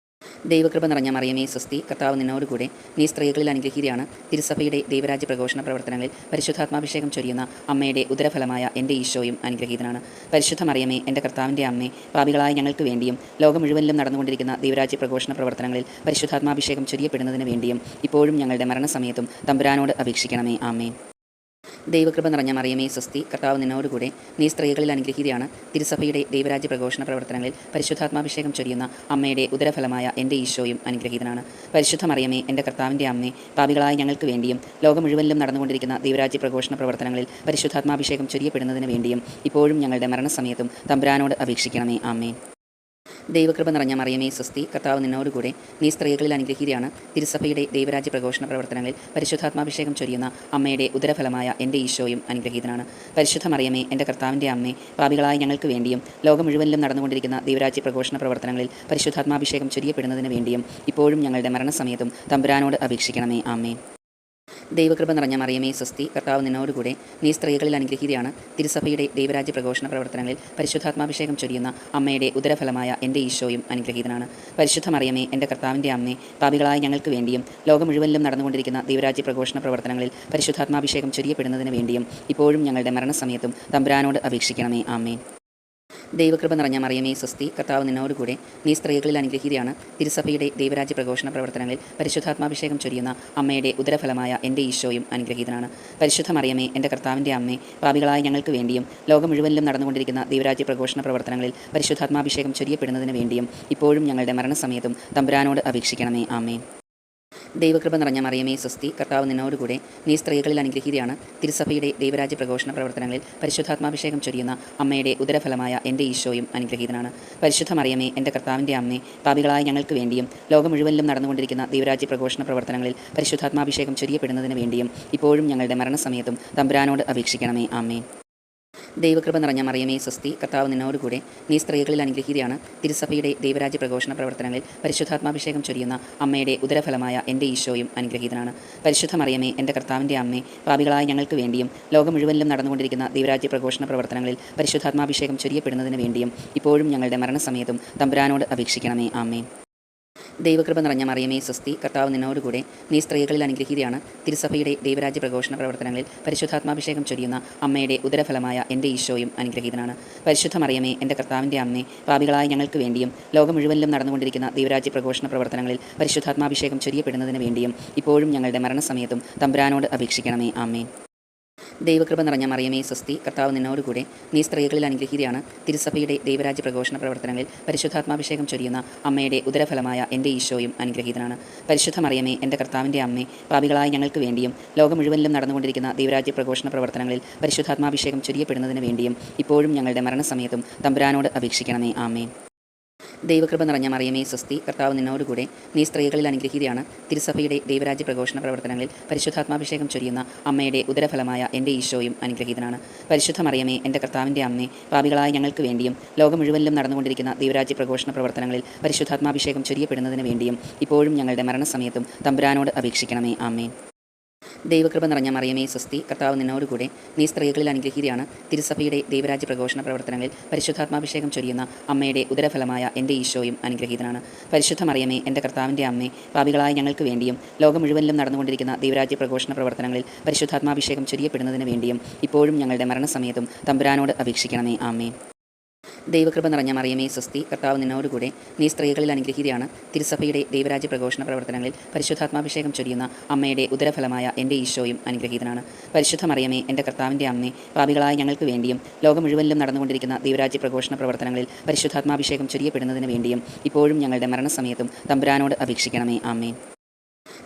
ദൈവകൃപ നിറഞ്ഞ മറിയമേ സ്വസ്തി, കർത്താവ് നിന്നോടുകൂടെ, നീ സ്ത്രീകളിൽ അനുഗ്രഹീതയാണ്. തിരുസഭയുടെ ദൈവരാജ്യ പ്രഘോഷണ പ്രവർത്തനങ്ങളിൽ പരിശുദ്ധാത്മാഭിഷേകം ചൊരിയുന്ന അമ്മയുടെ ഉദരഫലമായ എൻ്റെ ഈശോയും അനുഗ്രഹീതനാണ്. പരിശുദ്ധ മറിയമേ, എൻ്റെ കർത്താവിൻ്റെ അമ്മേ, പാപികളായ ഞങ്ങൾക്ക് വേണ്ടിയും ലോകം മുഴുവനിലും നടന്നുകൊണ്ടിരിക്കുന്ന ദൈവരാജ്യ പ്രഘോഷണ പ്രവർത്തനങ്ങളിൽ പരിശുദ്ധാത്മാഭിഷേകം ചൊരിയപ്പെടുന്നതിന് വേണ്ടിയും ഇപ്പോഴും ഞങ്ങളുടെ മരണസമയത്തും തമ്പുരാനോട് അപേക്ഷിക്കണമേ. ആമേൻ. ദൈവകൃപ നിറഞ്ഞ മറിയമേ സ്വസ്തി, കർത്താവ് നിന്നോടുകൂടെ, നീ സ്ത്രീകളിൽ അനുഗ്രഹീതയാണ്. തിരുസഭയുടെ ദൈവരാജ്യ പ്രഘോഷണ പ്രവർത്തനങ്ങളിൽ പരിശുദ്ധാത്മാഭിഷേകം ചൊരിയുന്ന അമ്മയുടെ ഉദരഫലമായ എൻ്റെ ഈശോയും അനുഗ്രഹീതനാണ്. പരിശുദ്ധ മറിയമേ, എൻ്റെ കർത്താവിൻ്റെ അമ്മേ, പാപികളായ ഞങ്ങൾക്ക് വേണ്ടിയും ലോകം മുഴുവനിലും നടന്നുകൊണ്ടിരിക്കുന്ന ദൈവരാജ്യ പ്രഘോഷണ പ്രവർത്തനങ്ങളിൽ പരിശുദ്ധാത്മാഭിഷേകം ചൊരിയപ്പെടുന്നതിന് വേണ്ടിയും ഇപ്പോഴും ഞങ്ങളുടെ മരണസമയത്തും തമ്പുരാനോട് അപേക്ഷിക്കണമേ. ആമേൻ. ദൈവകൃപ നിറഞ്ഞ മറിയമേ സ്വസ്തി, കർത്താവ് നിന്നോടുകൂടെ, നീ സ്ത്രീകളിൽ അനുഗ്രഹീതയാണ്. തിരുസഭയുടെ ദൈവരാജ്യ പ്രഘോഷണ പ്രവർത്തനങ്ങളിൽ പരിശുദ്ധാത്മാഭിഷേകം ചൊരിയുന്ന അമ്മയുടെ ഉദരഫലമായ എൻ്റെ ഈശോയും അനുഗ്രഹീതനാണ്. പരിശുദ്ധ മറിയമേ, എൻ്റെ കർത്താവിൻ്റെ അമ്മേ, പാപികളായ ഞങ്ങൾക്ക് വേണ്ടിയും ലോകം മുഴുവനിലും നടന്നുകൊണ്ടിരിക്കുന്ന ദൈവരാജ്യ പ്രഘോഷണ പ്രവർത്തനങ്ങളിൽ പരിശുദ്ധാത്മാഭിഷേകം ചൊരിയപ്പെടുന്നതിന് വേണ്ടിയും ഇപ്പോഴും ഞങ്ങളുടെ മരണസമയത്തും തമ്പുരാനോട് അപേക്ഷിക്കണമേ. ആമേൻ. ദൈവകൃപ നിറഞ്ഞ മറിയമേ സ്വസ്തി, കർത്താവ് നിന്നോടുകൂടെ, നീ സ്ത്രീകളിൽ അനുഗ്രഹീതയാണ്. തിരുസഭയുടെ ദൈവരാജ്യ പ്രഘോഷണ പ്രവർത്തനങ്ങളിൽ പരിശുദ്ധാത്മാഭിഷേകം ചൊരിയുന്ന അമ്മയുടെ ഉദരഫലമായ എൻ്റെ ഈശോയും അനുഗ്രഹീതനാണ്. പരിശുദ്ധ മറിയമേ, എൻ്റെ കർത്താവിൻ്റെ അമ്മേ, പാപികളായ ഞങ്ങൾക്ക് വേണ്ടിയും ലോകം മുഴുവനിലും നടന്നുകൊണ്ടിരിക്കുന്ന ദൈവരാജ്യ പ്രഘോഷണ പ്രവർത്തനങ്ങളിൽ പരിശുദ്ധാത്മാഭിഷേകം ചൊരിയപ്പെടുന്നതിന് വേണ്ടിയും ഇപ്പോഴും ഞങ്ങളുടെ മരണസമയത്തും തമ്പുരാനോട് അപേക്ഷിക്കണമേ. ആമേൻ. ദൈവകൃപ നിറഞ്ഞ മറിയമേ സ്വസ്തി, കർത്താവ് നിന്നോടുകൂടെ, നീ സ്ത്രീകളിൽ അനുഗ്രഹീതയാണ്. തിരുസഭയുടെ ദൈവരാജ്യ പ്രഘോഷണ പ്രവർത്തനങ്ങളിൽ പരിശുദ്ധാത്മാഭിഷേകം ചൊരിയുന്ന അമ്മയുടെ ഉദരഫലമായ എൻ്റെ ഈശോയും അനുഗ്രഹീതനാണ്. പരിശുദ്ധ മറിയമേ, എൻ്റെ കർത്താവിൻ്റെ അമ്മേ, പാപികളായ ഞങ്ങൾക്ക് വേണ്ടിയും ലോകം മുഴുവനിലും നടന്നുകൊണ്ടിരിക്കുന്ന ദൈവരാജ്യ പ്രഘോഷണ പ്രവർത്തനങ്ങളിൽ പരിശുദ്ധാത്മാഭിഷേകം ചൊരിയപ്പെടുന്നതിന് വേണ്ടിയും ഇപ്പോഴും ഞങ്ങളുടെ മരണസമയത്തും തമ്പുരാനോട് അപേക്ഷിക്കണമേ. ആമേൻ. ദൈവകൃപ നിറഞ്ഞ മറിയമേ സ്വസ്തി, കർത്താവ് നിന്നോടുകൂടെ, നീ സ്ത്രീകളിൽ അനുഗ്രഹീതയാണ്. തിരുസഭയുടെ ദൈവരാജ്യ പ്രഘോഷണ പ്രവർത്തനങ്ങളിൽ പരിശുദ്ധാത്മാഭിഷേകം ചൊരിയുന്ന അമ്മയുടെ ഉദരഫലമായ എൻ്റെ ഈശോയും അനുഗ്രഹീതനാണ്. പരിശുദ്ധ മറിയമേ, എൻ്റെ കർത്താവിൻ്റെ അമ്മേ, പാപികളായ ഞങ്ങൾക്ക് വേണ്ടിയും ലോകം മുഴുവനിലും നടന്നുകൊണ്ടിരിക്കുന്ന ദൈവരാജ്യ പ്രഘോഷണ പ്രവർത്തനങ്ങളിൽ പരിശുദ്ധാത്മാഭിഷേകം ചൊരിയപ്പെടുന്നതിന് വേണ്ടിയും ഇപ്പോഴും ഞങ്ങളുടെ മരണസമയത്തും തമ്പുരാനോട് അപേക്ഷിക്കണമേ. ആമേൻ. ദൈവകൃപ നിറഞ്ഞ മറിയമേ സ്വസ്തി, കർത്താവ് നിന്നോടുകൂടെ, നീ സ്ത്രീകളിൽ അനുഗ്രഹീതയാണ്. തിരുസഭയുടെ ദൈവരാജ്യ പ്രഘോഷണ പ്രവർത്തനങ്ങളിൽ പരിശുദ്ധാത്മാഭിഷേകം ചൊരിയുന്ന അമ്മയുടെ ഉദരഫലമായ എൻ്റെ ഈശോയും അനുഗ്രഹീതനാണ്. പരിശുദ്ധ മറിയമേ, എൻ്റെ കർത്താവിൻ്റെ അമ്മേ, പാപികളായ ഞങ്ങൾക്ക് വേണ്ടിയും ലോകം മുഴുവനിലും നടന്നുകൊണ്ടിരിക്കുന്ന ദൈവരാജ്യ പ്രഘോഷണ പ്രവർത്തനങ്ങളിൽ പരിശുദ്ധാത്മാഭിഷേകം ചൊരിയപ്പെടുന്നതിന് വേണ്ടിയും ഇപ്പോഴും ഞങ്ങളുടെ മരണസമയത്തും തമ്പുരാനോട് അപേക്ഷിക്കണമേ. ആമേൻ. ദൈവകൃപ നിറഞ്ഞ മറിയമേ സ്വസ്തി, കർത്താവ് നിന്നോടുകൂടെ, നീ സ്ത്രീകളിൽ അനുഗ്രഹീതയാണ്. തിരുസഭയുടെ ദൈവരാജ്യ പ്രഘോഷണ പ്രവർത്തനങ്ങളിൽ പരിശുദ്ധാത്മാഭിഷേകം ചൊരിയുന്ന അമ്മയുടെ ഉദരഫലമായ എൻ്റെ ഈശോയും അനുഗ്രഹീതനാണ്. പരിശുദ്ധ മറിയമേ, എൻ്റെ കർത്താവിൻ്റെ അമ്മേ, പാപികളായ ഞങ്ങൾക്ക് വേണ്ടിയും ലോകം മുഴുവനിലും നടന്നുകൊണ്ടിരിക്കുന്ന ദൈവരാജ്യ പ്രഘോഷണ പ്രവർത്തനങ്ങളിൽ പരിശുദ്ധാത്മാഭിഷേകം ചൊരിയപ്പെടുന്നതിന് വേണ്ടിയും ഇപ്പോഴും ഞങ്ങളുടെ മരണസമയത്തും തമ്പുരാനോട് അപേക്ഷിക്കണമേ. ആമേൻ. ദൈവകൃപ നിറഞ്ഞ മറിയമേ സ്വസ്തി, കർത്താവ് നിന്നോടുകൂടെ, നീ സ്ത്രീകളിൽ അനുഗ്രഹീതയാണ്. തിരുസഭയുടെ ദൈവരാജ്യ പ്രഘോഷണ പ്രവർത്തനങ്ങളിൽ പരിശുദ്ധാത്മാഭിഷേകം ചൊരിയുന്ന അമ്മയുടെ ഉദരഫലമായ എൻ്റെ ഈശോയും അനുഗ്രഹീതനാണ്. പരിശുദ്ധ മറിയമേ, എൻ്റെ കർത്താവിൻ്റെ അമ്മേ, പാപികളായ ഞങ്ങൾക്ക് വേണ്ടിയും ലോകം മുഴുവനിലും നടന്നുകൊണ്ടിരിക്കുന്ന ദൈവരാജ്യ പ്രഘോഷണ പ്രവർത്തനങ്ങളിൽ പരിശുദ്ധാത്മാഭിഷേകം ചൊരിയപ്പെടുന്നതിന് വേണ്ടിയും ഇപ്പോഴും ഞങ്ങളുടെ മരണസമയത്തും തമ്പുരാനോട് അപേക്ഷിക്കണമേ. ആമേൻ. ദൈവകൃപ നിറഞ്ഞ മറിയമേ സ്വസ്തി, കർത്താവ് നിന്നോടുകൂടെ, നീ സ്ത്രീകളിൽ അനുഗ്രഹീതയാണ്. തിരുസഭയുടെ ദൈവരാജ്യ പ്രഘോഷണ പ്രവർത്തനങ്ങളിൽ പരിശുദ്ധാത്മാഭിഷേകം ചൊരിയുന്ന അമ്മയുടെ ഉദരഫലമായ എൻ്റെ ഈശോയും അനുഗ്രഹീതനാണ്. പരിശുദ്ധ മറിയമേ, എൻ്റെ കർത്താവിൻ്റെ അമ്മേ, പാപികളായ ഞങ്ങൾക്ക് വേണ്ടിയും ലോകം മുഴുവനിലും നടന്നുകൊണ്ടിരിക്കുന്ന ദൈവരാജ്യ പ്രഘോഷണ പ്രവർത്തനങ്ങളിൽ പരിശുദ്ധാത്മാഭിഷേകം ചൊരിയപ്പെടുന്നതിന് വേണ്ടിയും ഇപ്പോഴും ഞങ്ങളുടെ മരണസമയത്തും തമ്പുരാനോട് അപേക്ഷിക്കണമേ. ആമേൻ. ദൈവകൃപ നിറഞ്ഞ മറിയമേ സ്വസ്തി, കർത്താവ് നിന്നോടുകൂടെ, നീ സ്ത്രീകളിൽ അനുഗ്രഹീതയാണ്. തിരുസഭയുടെ ദൈവരാജ്യ പ്രഘോഷണ പ്രവർത്തനങ്ങളിൽ പരിശുദ്ധാത്മാഭിഷേകം ചൊരിയുന്ന അമ്മയുടെ ഉദരഫലമായ എൻ്റെ ഈശോയും അനുഗ്രഹീതനാണ്. പരിശുദ്ധ മറിയമേ, എൻ്റെ കർത്താവിൻ്റെ അമ്മേ, പാപികളായ ഞങ്ങൾക്ക് വേണ്ടിയും ലോകം മുഴുവനിലും നടന്നുകൊണ്ടിരിക്കുന്ന ദൈവരാജ്യ പ്രഘോഷണ പ്രവർത്തനങ്ങളിൽ പരിശുദ്ധാത്മാഭിഷേകം ചൊരിയപ്പെടുന്നതിന് വേണ്ടിയും ഇപ്പോഴും ഞങ്ങളുടെ മരണസമയത്തും തമ്പുരാനോട് അപേക്ഷിക്കണമേ. ആമേൻ. ദൈവകൃപ നിറഞ്ഞ മറിയമേ സ്വസ്തി, കർത്താവ് നിന്നോടുകൂടെ, നീ സ്ത്രീകളിൽ അനുഗ്രഹീതയാണ്. തിരുസഭയുടെ ദൈവരാജ്യ പ്രഘോഷണ പ്രവർത്തനങ്ങളിൽ പരിശുദ്ധാത്മാഭിഷേകം ചൊരിയുന്ന അമ്മയുടെ ഉദരഫലമായ എൻ്റെ ഈശോയും അനുഗ്രഹീതനാണ്. പരിശുദ്ധ മറിയമേ, എൻ്റെ കർത്താവിൻ്റെ അമ്മേ, പാപികളായ ഞങ്ങൾക്ക് വേണ്ടിയും ലോകം മുഴുവനിലും നടന്നുകൊണ്ടിരിക്കുന്ന ദൈവരാജ്യ പ്രഘോഷണ പ്രവർത്തനങ്ങളിൽ പരിശുദ്ധാത്മാഭിഷേകം ചൊരിയപ്പെടുന്നതിന് വേണ്ടിയും ഇപ്പോഴും ഞങ്ങളുടെ മരണസമയത്തും തമ്പുരാനോട് അപേക്ഷിക്കണമേ. ആമേൻ.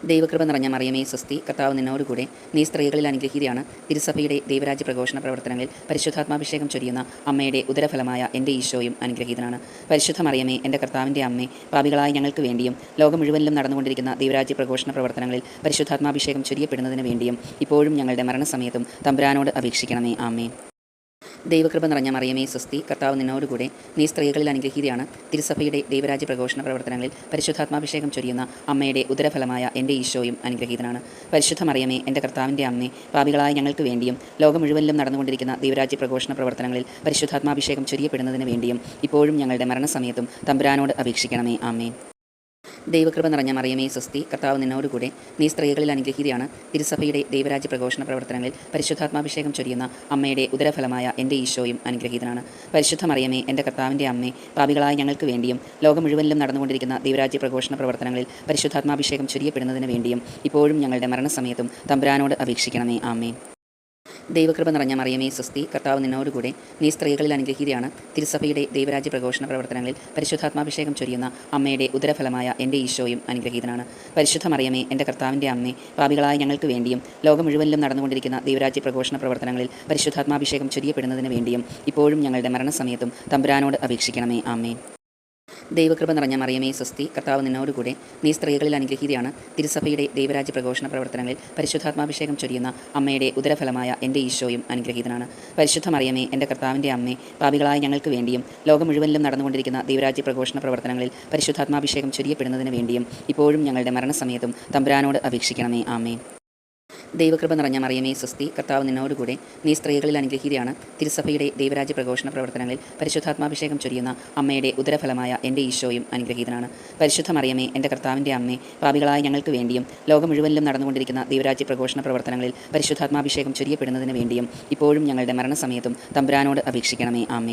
ദൈവകൃപ നിറഞ്ഞ മറിയമേ സ്വസ്തി, കർത്താവ് നിന്നോടുകൂടെ, നീ സ്ത്രീകളിൽ അനുഗ്രഹീതയാണ്. തിരുസഭയുടെ ദൈവരാജ്യ പ്രഘോഷണ പ്രവർത്തനങ്ങളിൽ പരിശുദ്ധാത്മാഭിഷേകം ചൊരിയുന്ന അമ്മയുടെ ഉദരഫലമായ എൻ്റെ ഈശോയും അനുഗ്രഹീതനാണ്. പരിശുദ്ധ മറിയമേ, എൻ്റെ കർത്താവിൻ്റെ അമ്മേ, പാപികളായ ഞങ്ങൾക്ക് വേണ്ടിയും ലോകം മുഴുവനിലും നടന്നുകൊണ്ടിരിക്കുന്ന ദൈവരാജ്യ പ്രഘോഷണ പ്രവർത്തനങ്ങളിൽ പരിശുദ്ധാത്മാഭിഷേകം ചൊരിയപ്പെടുന്നതിന് വേണ്ടിയും ഇപ്പോഴും ഞങ്ങളുടെ മരണസമയത്തും തമ്പുരാനോട് അപേക്ഷിക്കണമേ. ആമേൻ. ദൈവകൃപ നിറഞ്ഞ മറിയമേ സ്വസ്തി, കർത്താവ് നിന്നോടുകൂടെ, നീ സ്ത്രീകളിൽ അനുഗ്രഹീതയാണ്. തിരുസഭയുടെ ദൈവരാജ്യ പ്രഘോഷണ പ്രവർത്തനങ്ങളിൽ പരിശുദ്ധാത്മാഭിഷേകം ചൊരിയുന്ന അമ്മയുടെ ഉദരഫലമായ എൻ്റെ ഈശോയും അനുഗ്രഹീതനാണ്. പരിശുദ്ധ മറിയമേ, എൻ്റെ കർത്താവിൻ്റെ അമ്മേ, പാപികളായ ഞങ്ങൾക്ക് വേണ്ടിയും ലോകം മുഴുവനിലും നടന്നുകൊണ്ടിരിക്കുന്ന ദൈവരാജ്യ പ്രഘോഷണ പ്രവർത്തനങ്ങളിൽ പരിശുദ്ധാത്മാഭിഷേകം ചൊരിയപ്പെടുന്നതിന് വേണ്ടിയും ഇപ്പോഴും ഞങ്ങളുടെ മരണസമയത്തും തമ്പുരാനോട് അപേക്ഷിക്കണമേ. ആമേൻ. ദൈവകൃപ നിറഞ്ഞ മറിയമേ സ്വസ്തി, കർത്താവ് നിന്നോടുകൂടെ, നീ സ്ത്രീകളിൽ അനുഗ്രഹീതയാണ്. തിരുസഭയുടെ ദൈവരാജ്യ പ്രഘോഷണ പ്രവർത്തനങ്ങളിൽ പരിശുദ്ധാത്മാഭിഷേകം ചൊരിയുന്ന അമ്മയുടെ ഉദരഫലമായ എൻ്റെ ഈശോയും അനുഗ്രഹീതനാണ്. പരിശുദ്ധ മറിയമേ, എൻ്റെ കർത്താവിൻ്റെ അമ്മേ, പാപികളായ ഞങ്ങൾക്ക് വേണ്ടിയും ലോകം മുഴുവനിലും നടന്നുകൊണ്ടിരിക്കുന്ന ദൈവരാജ്യ പ്രഘോഷണ പ്രവർത്തനങ്ങളിൽ പരിശുദ്ധാത്മാഭിഷേകം ചൊരിയപ്പെടുന്നതിന് വേണ്ടിയും ഇപ്പോഴും ഞങ്ങളുടെ മരണസമയത്തും തമ്പുരാനോട് അപേക്ഷിക്കണമേ. ആമേൻ. ദൈവകൃപ നിറഞ്ഞ മറിയമേ സ്വസ്തി, കർത്താവ് നിന്നോടുകൂടെ, നീ സ്ത്രീകളിൽ അനുഗ്രഹീതയാണ്. തിരുസഭയുടെ ദൈവരാജ്യ പ്രഘോഷണ പ്രവർത്തനങ്ങളിൽ പരിശുദ്ധാത്മാഭിഷേകം ചൊരിയുന്ന അമ്മയുടെ ഉദരഫലമായ എൻ്റെ ഈശോയും അനുഗ്രഹീതനാണ്. പരിശുദ്ധ മറിയമേ, എൻ്റെ കർത്താവിൻ്റെ അമ്മേ, പാപികളായ ഞങ്ങൾക്ക് വേണ്ടിയും ലോകം മുഴുവനിലും നടന്നുകൊണ്ടിരിക്കുന്ന ദൈവരാജ്യ പ്രഘോഷണ പ്രവർത്തനങ്ങളിൽ പരിശുദ്ധാത്മാഭിഷേകം ചൊരിയപ്പെടുന്നതിന് വേണ്ടിയും ഇപ്പോഴും ഞങ്ങളുടെ മരണസമയത്തും തമ്പുരാനോട് അപേക്ഷിക്കണമേ. ആമേൻ. ദൈവകൃപ നിറഞ്ഞ മറിയമേ സ്വസ്തി, കർത്താവ് നിന്നോടുകൂടെ, നീ സ്ത്രീകളിൽ അനുഗ്രഹീതയാണ്. തിരുസഭയുടെ ദൈവരാജ്യ പ്രഘോഷണ പ്രവർത്തനങ്ങളിൽ പരിശുദ്ധാത്മാഭിഷേകം ചൊരിയുന്ന അമ്മയുടെ ഉദരഫലമായ എൻ്റെ ഈശോയും അനുഗ്രഹീതനാണ്. പരിശുദ്ധ മറിയമേ, എൻ്റെ കർത്താവിൻ്റെ അമ്മേ, പാപികളായ ഞങ്ങൾക്ക് വേണ്ടിയും ലോകം മുഴുവനിലും നടന്നുകൊണ്ടിരിക്കുന്ന ദൈവരാജ്യ പ്രഘോഷണ പ്രവർത്തനങ്ങളിൽ പരിശുദ്ധാത്മാഭിഷേകം ചൊരിയപ്പെടുന്നതിന് വേണ്ടിയും ഇപ്പോഴും ഞങ്ങളുടെ മരണസമയത്തും തമ്പുരാനോട് അപേക്ഷിക്കണമേ. ആമേൻ. ദൈവകൃപ നിറഞ്ഞ മറിയമേ സ്വസ്തി, കർത്താവ് നിന്നോടുകൂടെ, നീ സ്ത്രീകളിൽ അനുഗ്രഹീതയാണ്. തിരുസഭയുടെ ദൈവരാജ്യ പ്രഘോഷണ പ്രവർത്തനങ്ങളിൽ പരിശുദ്ധാത്മാഭിഷേകം ചൊരിയുന്ന അമ്മയുടെ ഉദരഫലമായ എൻ്റെ ഈശോയും അനുഗ്രഹീതനാണ്. പരിശുദ്ധ മറിയമേ, എൻ്റെ കർത്താവിൻ്റെ അമ്മേ, പാപികളായ ഞങ്ങൾക്ക് വേണ്ടിയും ലോകം മുഴുവനിലും നടന്നുകൊണ്ടിരിക്കുന്ന ദൈവരാജ്യ പ്രഘോഷണ പ്രവർത്തനങ്ങളിൽ പരിശുദ്ധാത്മാഭിഷേകം ചൊരിയപ്പെടുന്നതിന് വേണ്ടിയും ഇപ്പോഴും ഞങ്ങളുടെ മരണസമയത്തും തമ്പുരാനോട് അപേക്ഷിക്കണമേ. ആമേൻ.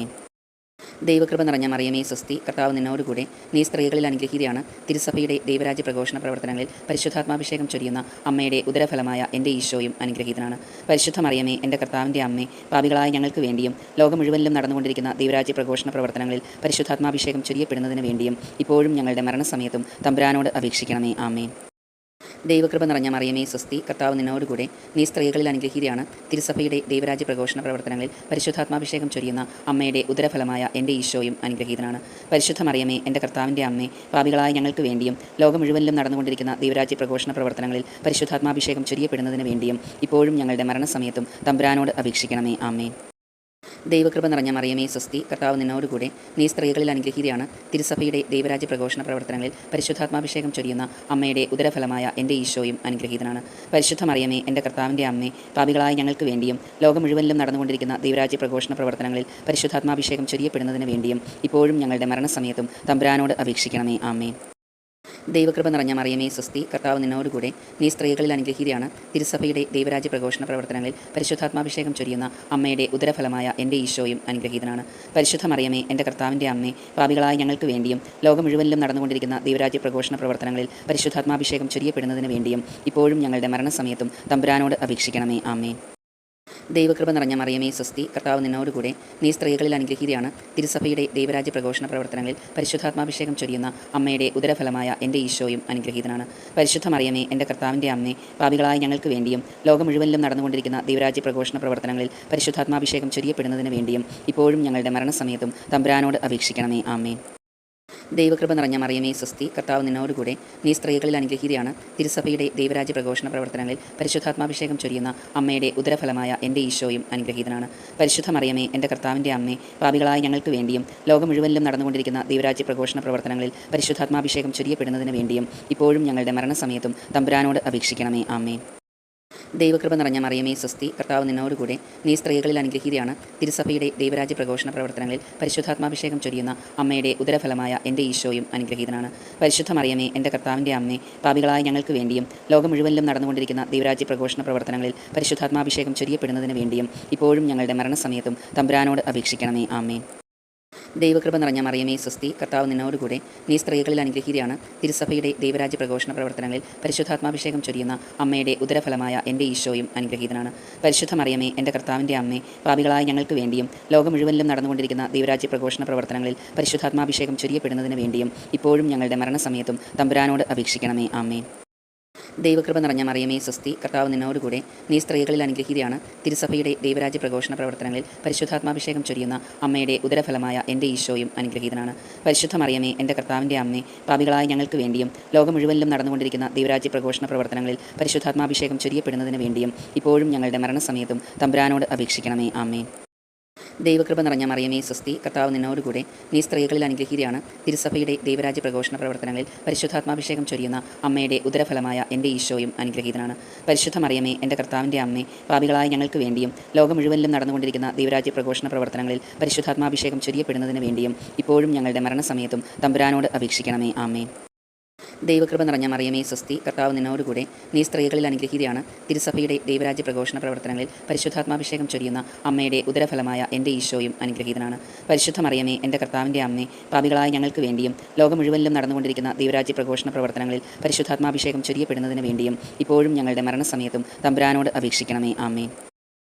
ദൈവകൃപ നിറഞ്ഞ മറിയമേ സ്വസ്തി, കർത്താവ് നിന്നോടുകൂടെ, നീ സ്ത്രീകളിൽ അനുഗ്രഹീതയാണ്. തിരുസഭയുടെ ദൈവരാജ്യ പ്രഘോഷണ പ്രവർത്തനങ്ങളിൽ പരിശുദ്ധാത്മാഭിഷേകം ചൊരിയുന്ന അമ്മയുടെ ഉദരഫലമായ എൻ്റെ ഈശോയും അനുഗ്രഹീതനാണ്. പരിശുദ്ധ മറിയമേ, എൻ്റെ കർത്താവിൻ്റെ അമ്മേ, പാപികളായ ഞങ്ങൾക്ക് വേണ്ടിയും ലോകം മുഴുവനിലും നടന്നുകൊണ്ടിരിക്കുന്ന ദൈവരാജ്യ പ്രഘോഷണ പ്രവർത്തനങ്ങളിൽ പരിശുദ്ധാത്മാഭിഷേകം ചൊരിയപ്പെടുന്നതിന് വേണ്ടിയും ഇപ്പോഴും ഞങ്ങളുടെ മരണസമയത്തും തമ്പുരാനോട് അപേക്ഷിക്കണമേ. ആമേൻ. ദൈവകൃപ നിറഞ്ഞ മറിയമേ സ്വസ്തി, കർത്താവ് നിന്നോടുകൂടെ, നീ സ്ത്രീകളിൽ അനുഗ്രഹീതയാണ്. തിരുസഭയുടെ ദൈവരാജ്യ പ്രഘോഷണ പ്രവർത്തനങ്ങളിൽ പരിശുദ്ധാത്മാഭിഷേകം ചൊരിയുന്ന അമ്മയുടെ ഉദരഫലമായ എൻ്റെ ഈശോയും അനുഗ്രഹീതനാണ്. പരിശുദ്ധ മറിയമേ, എൻ്റെ കർത്താവിൻ്റെ അമ്മേ, പാപികളായ ഞങ്ങൾക്ക് വേണ്ടിയും ലോകം മുഴുവനിലും നടന്നുകൊണ്ടിരിക്കുന്ന ദൈവരാജ്യ പ്രഘോഷണ പ്രവർത്തനങ്ങളിൽ പരിശുദ്ധാത്മാഭിഷേകം ചൊരിയപ്പെടുന്നതിന് വേണ്ടിയും ഇപ്പോഴും ഞങ്ങളുടെ മരണസമയത്തും തമ്പുരാനോട് അപേക്ഷിക്കണമേ. ആമേൻ. ദൈവകൃപ നിറഞ്ഞ മറിയമേ സ്വസ്തി, കർത്താവ് നിന്നോടുകൂടെ, നീ സ്ത്രീകളിൽ അനുഗ്രഹീതയാണ്. തിരുസഭയുടെ ദൈവരാജ്യ പ്രഘോഷണ പ്രവർത്തനങ്ങളിൽ പരിശുദ്ധാത്മാഭിഷേകം ചൊരിയുന്ന അമ്മയുടെ ഉദരഫലമായ എൻ്റെ ഈശോയും അനുഗ്രഹീതനാണ്. പരിശുദ്ധ മറിയമേ, എൻ്റെ കർത്താവിൻ്റെ അമ്മേ, പാപികളായ ഞങ്ങൾക്ക് വേണ്ടിയും ലോകം മുഴുവനിലും നടന്നുകൊണ്ടിരിക്കുന്ന ദൈവരാജ്യ പ്രഘോഷണ പ്രവർത്തനങ്ങളിൽ പരിശുദ്ധാത്മാഭിഷേകം ചൊരിയപ്പെടുന്നതിന് വേണ്ടിയും ഇപ്പോഴും ഞങ്ങളുടെ മരണസമയത്തും തമ്പുരാനോട് അപേക്ഷിക്കണമേ. ആമേൻ. ദൈവകൃപ നിറഞ്ഞ മറിയമേ സ്വസ്തി, കർത്താവ് നിന്നോടുകൂടെ, നീ സ്ത്രീകളിൽ അനുഗ്രഹീതയാണ്. തിരുസഭയുടെ ദൈവരാജ്യ പ്രഘോഷണ പ്രവർത്തനങ്ങളിൽ പരിശുദ്ധാത്മാഭിഷേകം ചൊരിയുന്ന അമ്മയുടെ ഉദരഫലമായ എൻ്റെ ഈശോയും അനുഗ്രഹീതനാണ്. പരിശുദ്ധ മറിയമേ, എൻ്റെ കർത്താവിൻ്റെ അമ്മേ, പാപികളായ ഞങ്ങൾക്ക് വേണ്ടിയും ലോകം മുഴുവനിലും നടന്നുകൊണ്ടിരിക്കുന്ന ദൈവരാജ്യ പ്രഘോഷണ പ്രവർത്തനങ്ങളിൽ പരിശുദ്ധാത്മാഭിഷേകം ചൊരിയപ്പെടുന്നതിന് വേണ്ടിയും ഇപ്പോഴും ഞങ്ങളുടെ മരണസമയത്തും തമ്പുരാനോട് അപേക്ഷിക്കണമേ. ആമേൻ. ദൈവകൃപ നിറഞ്ഞ മറിയമേ സ്വസ്തി, കർത്താവ് നിന്നോടുകൂടെ, നീ സ്ത്രീകളിൽ അനുഗ്രഹീതയാണ്. തിരുസഭയുടെ ദൈവരാജ്യ പ്രഘോഷണ പ്രവർത്തനങ്ങളിൽ പരിശുദ്ധാത്മാഭിഷേകം ചൊരിയുന്ന അമ്മയുടെ ഉദരഫലമായ എൻ്റെ ഈശോയും അനുഗ്രഹീതനാണ്. പരിശുദ്ധ മറിയമേ, എൻ്റെ കർത്താവിൻ്റെ അമ്മേ, പാപികളായ ഞങ്ങൾക്ക് വേണ്ടിയും ലോകം മുഴുവനിലും നടന്നുകൊണ്ടിരിക്കുന്ന ദൈവരാജ്യ പ്രഘോഷണ പ്രവർത്തനങ്ങളിൽ പരിശുദ്ധാത്മാഭിഷേകം ചൊരിയപ്പെടുന്നതിന് വേണ്ടിയും ഇപ്പോഴും ഞങ്ങളുടെ മരണസമയത്തും തമ്പുരാനോട് അപേക്ഷിക്കണമേ. ആമേൻ. ദൈവകൃപ നിറഞ്ഞ മറിയമേ സ്വസ്തി, കർത്താവ് നിന്നോടുകൂടെ, നീ സ്ത്രീകളിൽ അനുഗ്രഹീതയാണ്. തിരുസഭയുടെ ദൈവരാജ്യ പ്രഘോഷണ പ്രവർത്തനങ്ങളിൽ പരിശുദ്ധാത്മാഭിഷേകം ചൊരിയുന്ന അമ്മയുടെ ഉദരഫലമായ എൻ്റെ ഈശോയും അനുഗ്രഹീതനാണ്. പരിശുദ്ധ മറിയമേ, എൻ്റെ കർത്താവിൻ്റെ അമ്മേ, പാപികളായ ഞങ്ങൾക്ക് വേണ്ടിയും ലോകം മുഴുവനിലും നടന്നുകൊണ്ടിരിക്കുന്ന ദൈവരാജ്യ പ്രഘോഷണ പ്രവർത്തനങ്ങളിൽ പരിശുദ്ധാത്മാഭിഷേകം ചൊരിയപ്പെടുന്നതിന് വേണ്ടിയും ഇപ്പോഴും ഞങ്ങളുടെ മരണസമയത്തും തമ്പുരാനോട് അപേക്ഷിക്കണമേ. ആമേൻ. ദൈവകൃപ നിറഞ്ഞ മറിയമേ സ്വസ്തി, കർത്താവ് നിന്നോടുകൂടെ, നീ സ്ത്രീകളിൽ അനുഗ്രഹീതയാണ്. തിരുസഭയുടെ ദൈവരാജ്യ പ്രഘോഷണ പ്രവർത്തനങ്ങളിൽ പരിശുദ്ധാത്മാഭിഷേകം ചൊരിയുന്ന അമ്മയുടെ ഉദരഫലമായ എൻ്റെ ഈശോയും അനുഗ്രഹീതനാണ്. പരിശുദ്ധ മറിയമേ, എൻ്റെ കർത്താവിൻ്റെ അമ്മേ, പാപികളായ ഞങ്ങൾക്ക് വേണ്ടിയും ലോകം മുഴുവനിലും നടന്നുകൊണ്ടിരിക്കുന്ന ദൈവരാജ്യ പ്രഘോഷണ പ്രവർത്തനങ്ങളിൽ പരിശുദ്ധാത്മാഭിഷേകം ചൊരിയപ്പെടുന്നതിന് വേണ്ടിയും ഇപ്പോഴും ഞങ്ങളുടെ മരണസമയത്തും തമ്പുരാനോട് അപേക്ഷിക്കണമേ. ആമേൻ. ദൈവകൃപ നിറഞ്ഞ മറിയമേ സ്വസ്തി, കർത്താവ് നിന്നോടുകൂടെ, നീ സ്ത്രീകളിൽ അനുഗ്രഹീതയാണ്. തിരുസഭയുടെ ദൈവരാജ്യ പ്രഘോഷണ പ്രവർത്തനങ്ങളിൽ പരിശുദ്ധാത്മാഭിഷേകം ചൊരിയുന്ന അമ്മയുടെ ഉദരഫലമായ എൻ്റെ ഈശോയും അനുഗ്രഹീതനാണ്. പരിശുദ്ധ മറിയമേ, എൻ്റെ കർത്താവിൻ്റെ അമ്മേ, പാപികളായ ഞങ്ങൾക്ക് വേണ്ടിയും ലോകം മുഴുവനിലും നടന്നുകൊണ്ടിരിക്കുന്ന ദൈവരാജ്യ പ്രഘോഷണ പ്രവർത്തനങ്ങളിൽ പരിശുദ്ധാത്മാഭിഷേകം ചൊരിയപ്പെടുന്നതിന് വേണ്ടിയും ഇപ്പോഴും ഞങ്ങളുടെ മരണസമയത്തും തമ്പുരാനോട് അപേക്ഷിക്കണമേ. ആമേൻ. ദൈവകൃപ നിറഞ്ഞ മറിയമേ സ്വസ്തി, കർത്താവ് നിന്നോടുകൂടെ, നീ സ്ത്രീകളിൽ അനുഗ്രഹീതയാണ്. തിരുസഭയുടെ ദൈവരാജ്യ പ്രഘോഷണ പ്രവർത്തനങ്ങളിൽ പരിശുദ്ധാത്മാഭിഷേകം ചൊരിയുന്ന അമ്മയുടെ ഉദരഫലമായ എൻ്റെ ഈശോയും അനുഗ്രഹീതനാണ്. പരിശുദ്ധ മറിയമേ, എൻ്റെ കർത്താവിൻ്റെ അമ്മേ, പാപികളായ ഞങ്ങൾക്ക് വേണ്ടിയും ലോകം മുഴുവനിലും നടന്നുകൊണ്ടിരിക്കുന്ന ദൈവരാജ്യ പ്രഘോഷണ പ്രവർത്തനങ്ങളിൽ പരിശുദ്ധാത്മാഭിഷേകം ചൊരിയപ്പെടുന്നതിന് വേണ്ടിയും ഇപ്പോഴും ഞങ്ങളുടെ മരണസമയത്തും തമ്പുരാനോട് അപേക്ഷിക്കണമേ. ആമേൻ. ദൈവകൃപ നിറഞ്ഞ മറിയമേ സ്വസ്തി, കർത്താവ് നിന്നോടുകൂടെ, നീ സ്ത്രീകളിൽ അനുഗ്രഹീതയാണ്. തിരുസഭയുടെ ദൈവരാജ്യ പ്രഘോഷണ പ്രവർത്തനങ്ങളിൽ പരിശുദ്ധാത്മാഭിഷേകം ചൊരിയുന്ന അമ്മയുടെ ഉദരഫലമായ എൻ്റെ ഈശോയും അനുഗ്രഹീതനാണ്. പരിശുദ്ധ മറിയമേ, എൻ്റെ കർത്താവിൻ്റെ അമ്മേ, പാപികളായ ഞങ്ങൾക്ക് വേണ്ടിയും ലോകം മുഴുവനിലും നടന്നുകൊണ്ടിരിക്കുന്ന ദൈവരാജ്യ പ്രഘോഷണ പ്രവർത്തനങ്ങളിൽ പരിശുദ്ധാത്മാഭിഷേകം ചൊരിയപ്പെടുന്നതിന് വേണ്ടിയും ഇപ്പോഴും ഞങ്ങളുടെ മരണസമയത്തും തമ്പുരാനോട് അപേക്ഷിക്കണമേ. ആമേൻ. ദൈവകൃപ നിറഞ്ഞ മറിയമേ സ്വസ്തി, കർത്താവ് നിന്നോടുകൂടെ, നീ സ്ത്രീകളിൽ അനുഗ്രഹീതയാണ്. തിരുസഭയുടെ ദൈവരാജ്യ പ്രഘോഷണ പ്രവർത്തനങ്ങളിൽ പരിശുദ്ധാത്മാഭിഷേകം ചൊരിയുന്ന അമ്മയുടെ ഉദരഫലമായ എൻ്റെ ഈശോയും അനുഗ്രഹീതനാണ്. പരിശുദ്ധ മറിയമേ, എൻ്റെ കർത്താവിൻ്റെ അമ്മേ, പാപികളായ ഞങ്ങൾക്ക് വേണ്ടിയും ലോകം മുഴുവനിലും നടന്നുകൊണ്ടിരിക്കുന്ന ദൈവരാജ്യ പ്രഘോഷണ പ്രവർത്തനങ്ങളിൽ പരിശുദ്ധാത്മാഭിഷേകം ചൊരിയപ്പെടുന്നതിന് വേണ്ടിയും ഇപ്പോഴും ഞങ്ങളുടെ മരണസമയത്തും തമ്പുരാനോട് അപേക്ഷിക്കണമേ. ആമേൻ.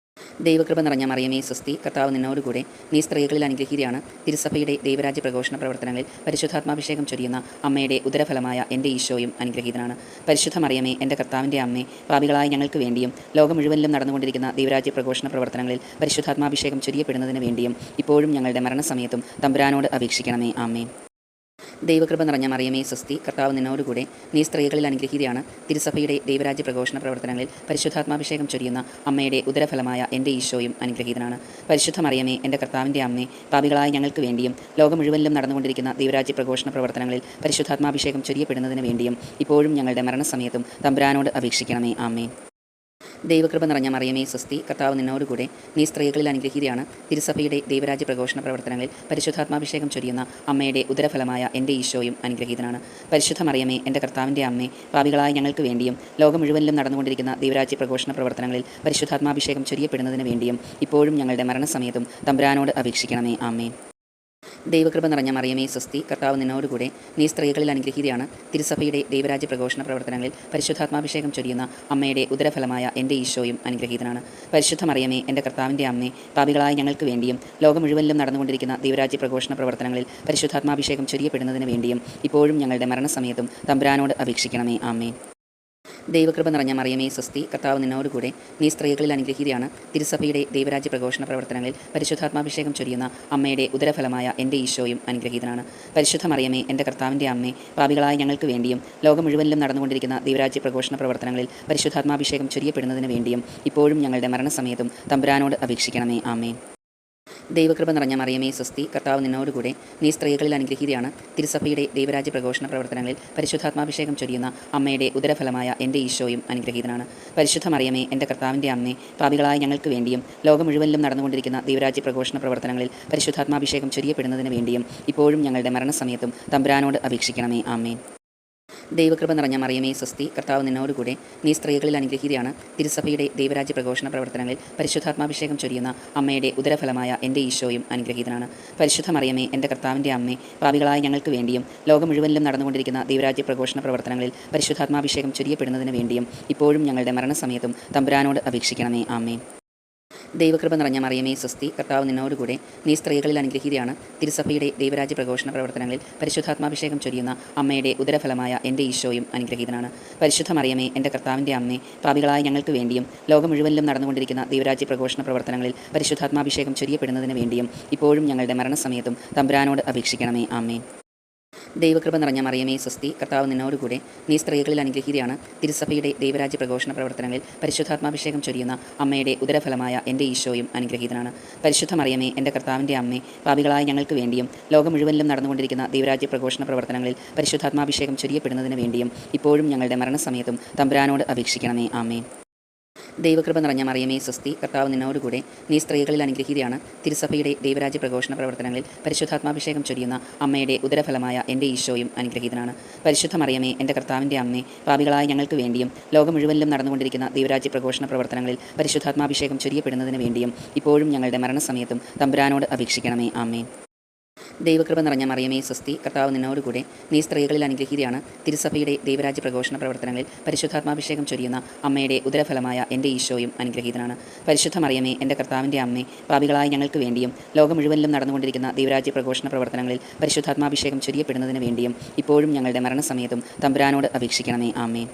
ദൈവകൃപ നിറഞ്ഞ മറിയമേ സ്വസ്തി, കർത്താവ് നിന്നോടുകൂടെ, നീ സ്ത്രീകളിൽ അനുഗ്രഹീതയാണ്. തിരുസഭയുടെ ദൈവരാജ്യ പ്രഘോഷണ പ്രവർത്തനങ്ങളിൽ പരിശുദ്ധാത്മാഭിഷേകം ചൊരിയുന്ന അമ്മയുടെ ഉദരഫലമായ എൻ്റെ ഈശോയും അനുഗ്രഹീതനാണ്. പരിശുദ്ധ മറിയമേ, എൻ്റെ കർത്താവിൻ്റെ അമ്മേ, പാപികളായ ഞങ്ങൾക്ക് വേണ്ടിയും ലോകം മുഴുവനിലും നടന്നുകൊണ്ടിരിക്കുന്ന ദൈവരാജ്യ പ്രഘോഷണ പ്രവർത്തനങ്ങളിൽ പരിശുദ്ധാത്മാഭിഷേകം ചൊരിയപ്പെടുന്നതിന് വേണ്ടിയും ഇപ്പോഴും ഞങ്ങളുടെ മരണസമയത്തും തമ്പുരാനോട് അപേക്ഷിക്കണമേ. ആമേൻ. ദൈവകൃപ നിറഞ്ഞ മറിയമേ സ്വസ്തി, കർത്താവ് നിന്നോടുകൂടെ, നീ സ്ത്രീകളിൽ അനുഗ്രഹീതയാണ്. തിരുസഭയുടെ ദൈവരാജ്യ പ്രഘോഷണ പ്രവർത്തനങ്ങളിൽ പരിശുദ്ധാത്മാഭിഷേകം ചൊരിയുന്ന അമ്മയുടെ ഉദരഫലമായ എൻ്റെ ഈശോയും അനുഗ്രഹീതനാണ്. പരിശുദ്ധ മറിയമേ, എൻ്റെ കർത്താവിൻ്റെ അമ്മേ, പാപികളായ ഞങ്ങൾക്ക് വേണ്ടിയും ലോകം മുഴുവനിലും നടന്നുകൊണ്ടിരിക്കുന്ന ദൈവരാജ്യ പ്രഘോഷണ പ്രവർത്തനങ്ങളിൽ പരിശുദ്ധാത്മാഭിഷേകം ചൊരിയപ്പെടുന്നതിന് വേണ്ടിയും ഇപ്പോഴും ഞങ്ങളുടെ മരണസമയത്തും തമ്പുരാനോട് അപേക്ഷിക്കണമേ. ആമേൻ. ദൈവകൃപ നിറഞ്ഞ മറിയമേ സ്വസ്തി, കർത്താവ് നിന്നോടുകൂടെ, നീ സ്ത്രീകളിൽ അനുഗ്രഹീതയാണ്. തിരുസഭയുടെ ദൈവരാജ്യ പ്രഘോഷണ പ്രവർത്തനങ്ങളിൽ പരിശുദ്ധാത്മാഭിഷേകം ചൊരിയുന്ന അമ്മയുടെ ഉദരഫലമായ എൻ്റെ ഈശോയും അനുഗ്രഹീതനാണ്. പരിശുദ്ധ മറിയമേ, എൻ്റെ കർത്താവിൻ്റെ അമ്മേ, പാപികളായ ഞങ്ങൾക്ക് വേണ്ടിയും ലോകം മുഴുവനിലും നടന്നുകൊണ്ടിരിക്കുന്ന ദൈവരാജ്യ പ്രഘോഷണ പ്രവർത്തനങ്ങളിൽ പരിശുദ്ധാത്മാഭിഷേകം ചൊരിയപ്പെടുന്നതിന് വേണ്ടിയും ഇപ്പോഴും ഞങ്ങളുടെ മരണസമയത്തും തമ്പുരാനോട് അപേക്ഷിക്കണമേ. ആമേൻ. ദൈവകൃപ നിറഞ്ഞ മറിയമേ സ്വസ്തി, കർത്താവ് നിന്നോടുകൂടെ, നീ സ്ത്രീകളിൽ അനുഗ്രഹീതയാണ്. തിരുസഭയുടെ ദൈവരാജ്യ പ്രഘോഷണ പ്രവർത്തനങ്ങളിൽ പരിശുദ്ധാത്മാഭിഷേകം ചൊരിയുന്ന അമ്മയുടെ ഉദരഫലമായ എൻ്റെ ഈശോയും അനുഗ്രഹീതനാണ്. പരിശുദ്ധ മറിയമേ, എൻ്റെ കർത്താവിൻ്റെ അമ്മേ, പാപികളായ ഞങ്ങൾക്ക് വേണ്ടിയും ലോകം മുഴുവനിലും നടന്നുകൊണ്ടിരിക്കുന്ന ദൈവരാജ്യ പ്രഘോഷണ പ്രവർത്തനങ്ങളിൽ പരിശുദ്ധാത്മാഭിഷേകം ചൊരിയപ്പെടുന്നതിന് വേണ്ടിയും ഇപ്പോഴും ഞങ്ങളുടെ മരണസമയത്തും തമ്പുരാനോട് അപേക്ഷിക്കണമേ. ആമേൻ. ദൈവകൃപ നിറഞ്ഞ മറിയമേ സ്വസ്തി, കർത്താവ് നിന്നോടുകൂടെ, നീ സ്ത്രീകളിൽ അനുഗ്രഹീതയാണ്. തിരുസഭയുടെ ദൈവരാജ്യ പ്രഘോഷണ പ്രവർത്തനങ്ങളിൽ പരിശുദ്ധാത്മാഭിഷേകം ചൊരിയുന്ന അമ്മയുടെ ഉദരഫലമായ എൻ്റെ ഈശോയും അനുഗ്രഹീതനാണ്. പരിശുദ്ധ മറിയമേ, എൻ്റെ കർത്താവിൻ്റെ അമ്മേ, പാപികളായ ഞങ്ങൾക്ക് വേണ്ടിയും ലോകം മുഴുവനിലും നടന്നുകൊണ്ടിരിക്കുന്ന ദൈവരാജ്യ പ്രഘോഷണ പ്രവർത്തനങ്ങളിൽ പരിശുദ്ധാത്മാഭിഷേകം ചൊരിയപ്പെടുന്നതിന് വേണ്ടിയും ഇപ്പോഴും ഞങ്ങളുടെ മരണസമയത്തും തമ്പുരാനോട് അപേക്ഷിക്കണമേ. ആമേൻ. ദൈവകൃപ നിറഞ്ഞ മറിയമേ സ്വസ്തി, കർത്താവ് നിന്നോടുകൂടെ, നീ സ്ത്രീകളിൽ അനുഗ്രഹീതയാണ്. തിരുസഭയുടെ ദൈവരാജ്യ പ്രഘോഷണ പ്രവർത്തനങ്ങളിൽ പരിശുദ്ധാത്മാഭിഷേകം ചൊരിയുന്ന അമ്മയുടെ ഉദരഫലമായ എൻ്റെ ഈശോയും അനുഗ്രഹീതനാണ്. പരിശുദ്ധ മറിയമേ, എൻ്റെ കർത്താവിൻ്റെ അമ്മേ, പാപികളായ ഞങ്ങൾക്ക് വേണ്ടിയും ലോകം മുഴുവനിലും നടന്നുകൊണ്ടിരിക്കുന്ന ദൈവരാജ്യ പ്രഘോഷണ പ്രവർത്തനങ്ങളിൽ പരിശുദ്ധാത്മാഭിഷേകം ചൊരിയപ്പെടുന്നതിന് വേണ്ടിയും ഇപ്പോഴും ഞങ്ങളുടെ മരണസമയത്തും തമ്പുരാനോട് അപേക്ഷിക്കണമേ. ആമേൻ. ദൈവകൃപ നിറഞ്ഞ മറിയമേ സ്വസ്തി, കർത്താവ് നിന്നോടുകൂടെ, നീ സ്ത്രീകളിൽ അനുഗ്രഹീതയാണ്. തിരുസഭയുടെ ദൈവരാജ്യ പ്രഘോഷണ പ്രവർത്തനങ്ങളിൽ പരിശുദ്ധാത്മാഭിഷേകം ചൊരിയുന്ന അമ്മയുടെ ഉദരഫലമായ എൻ്റെ ഈശോയും അനുഗ്രഹീതനാണ്. പരിശുദ്ധ മറിയമേ, എൻ്റെ കർത്താവിൻ്റെ അമ്മേ, പാപികളായ ഞങ്ങൾക്ക് വേണ്ടിയും ലോകം മുഴുവനിലും നടന്നുകൊണ്ടിരിക്കുന്ന ദൈവരാജ്യ പ്രഘോഷണ പ്രവർത്തനങ്ങളിൽ പരിശുദ്ധാത്മാഭിഷേകം ചൊരിയപ്പെടുന്നതിന് വേണ്ടിയും ഇപ്പോഴും ഞങ്ങളുടെ മരണസമയത്തും തമ്പുരാനോട് അപേക്ഷിക്കണമേ. ആമേൻ. ദൈവകൃപ നിറഞ്ഞ മറിയമേ സ്വസ്തി, കർത്താവ് നിന്നോടുകൂടെ, നീ സ്ത്രീകളിൽ അനുഗ്രഹീതയാണ്. തിരുസഭയുടെ ദൈവരാജ്യ പ്രഘോഷണ പ്രവർത്തനങ്ങളിൽ പരിശുദ്ധാത്മാഭിഷേകം ചൊരിയുന്ന അമ്മയുടെ ഉദരഫലമായ എൻ്റെ ഈശോയും അനുഗ്രഹീതനാണ്. പരിശുദ്ധ മറിയമേ, എൻ്റെ കർത്താവിൻ്റെ അമ്മേ, പാപികളായ ഞങ്ങൾക്ക് വേണ്ടിയും ലോകം മുഴുവനിലും നടന്നുകൊണ്ടിരിക്കുന്ന ദൈവരാജ്യ പ്രഘോഷണ പ്രവർത്തനങ്ങളിൽ പരിശുദ്ധാത്മാഭിഷേകം ചൊരിയപ്പെടുന്നതിന് വേണ്ടിയും ഇപ്പോഴും ഞങ്ങളുടെ മരണസമയത്തും തമ്പുരാനോട് അപേക്ഷിക്കണമേ. ആമേൻ. ദൈവകൃപ നിറഞ്ഞ മറിയമേ സ്വസ്തി, കർത്താവ് നിന്നോടുകൂടെ, നീ സ്ത്രീകളിൽ അനുഗ്രഹീതയാണ്. തിരുസഭയുടെ ദൈവരാജ്യ പ്രഘോഷണ പ്രവർത്തനങ്ങളിൽ പരിശുദ്ധാത്മാഭിഷേകം ചൊരിയുന്ന അമ്മയുടെ ഉദരഫലമായ എൻ്റെ ഈശോയും അനുഗ്രഹീതനാണ്. പരിശുദ്ധ മറിയമേ, എൻ്റെ കർത്താവിൻ്റെ അമ്മേ, പാപികളായ ഞങ്ങൾക്ക് വേണ്ടിയും ലോകം മുഴുവനിലും നടന്നുകൊണ്ടിരിക്കുന്ന ദൈവരാജ്യ പ്രഘോഷണ പ്രവർത്തനങ്ങളിൽ പരിശുദ്ധാത്മാഭിഷേകം ചൊരിയപ്പെടുന്നതിന് വേണ്ടിയും ഇപ്പോഴും ഞങ്ങളുടെ മരണസമയത്തും തമ്പുരാനോട് അപേക്ഷിക്കണമേ. ആമേൻ. ദൈവകൃപ നിറഞ്ഞ മറിയമേ സ്വസ്തി, കർത്താവ് നിന്നോടുകൂടെ, നീ സ്ത്രീകളിൽ അനുഗ്രഹീതയാണ്. തിരുസഭയുടെ ദൈവരാജ്യ പ്രഘോഷണ പ്രവർത്തനങ്ങളിൽ പരിശുദ്ധാത്മാഭിഷേകം ചൊരിയുന്ന അമ്മയുടെ ഉദരഫലമായ എൻ്റെ ഈശോയും അനുഗ്രഹീതനാണ്. പരിശുദ്ധ മറിയമേ, എൻ്റെ കർത്താവിൻ്റെ അമ്മേ, പാപികളായ ഞങ്ങൾക്ക് വേണ്ടിയും ലോകം മുഴുവനിലും നടന്നുകൊണ്ടിരിക്കുന്ന ദൈവരാജ്യ പ്രഘോഷണ പ്രവർത്തനങ്ങളിൽ പരിശുദ്ധാത്മാഭിഷേകം ചൊരിയപ്പെടുന്നതിന് വേണ്ടിയും ഇപ്പോഴും ഞങ്ങളുടെ മരണസമയത്തും തമ്പുരാനോട് അപേക്ഷിക്കണമേ. ആമേൻ. ദൈവകൃപ നിറഞ്ഞ മറിയമേ സ്വസ്തി, കർത്താവ് നിന്നോടുകൂടെ, നീ സ്ത്രീകളിൽ അനുഗ്രഹീതയാണ്. തിരുസഭയുടെ ദൈവരാജ്യ പ്രഘോഷണ പ്രവർത്തനങ്ങളിൽ പരിശുദ്ധാത്മാഭിഷേകം ചൊരിയുന്ന അമ്മയുടെ ഉദരഫലമായ എൻ്റെ ഈശോയും അനുഗ്രഹീതനാണ്. പരിശുദ്ധ മറിയമേ, എൻ്റെ കർത്താവിൻ്റെ അമ്മേ, പാപികളായ ഞങ്ങൾക്ക് വേണ്ടിയും ലോകം മുഴുവനിലും നടന്നുകൊണ്ടിരിക്കുന്ന ദൈവരാജ്യ പ്രഘോഷണ പ്രവർത്തനങ്ങളിൽ പരിശുദ്ധാത്മാഭിഷേകം ചൊരിയപ്പെടുന്നതിന് വേണ്ടിയും ഇപ്പോഴും ഞങ്ങളുടെ മരണസമയത്തും തമ്പുരാനോട് അപേക്ഷിക്കണമേ. ആമേൻ.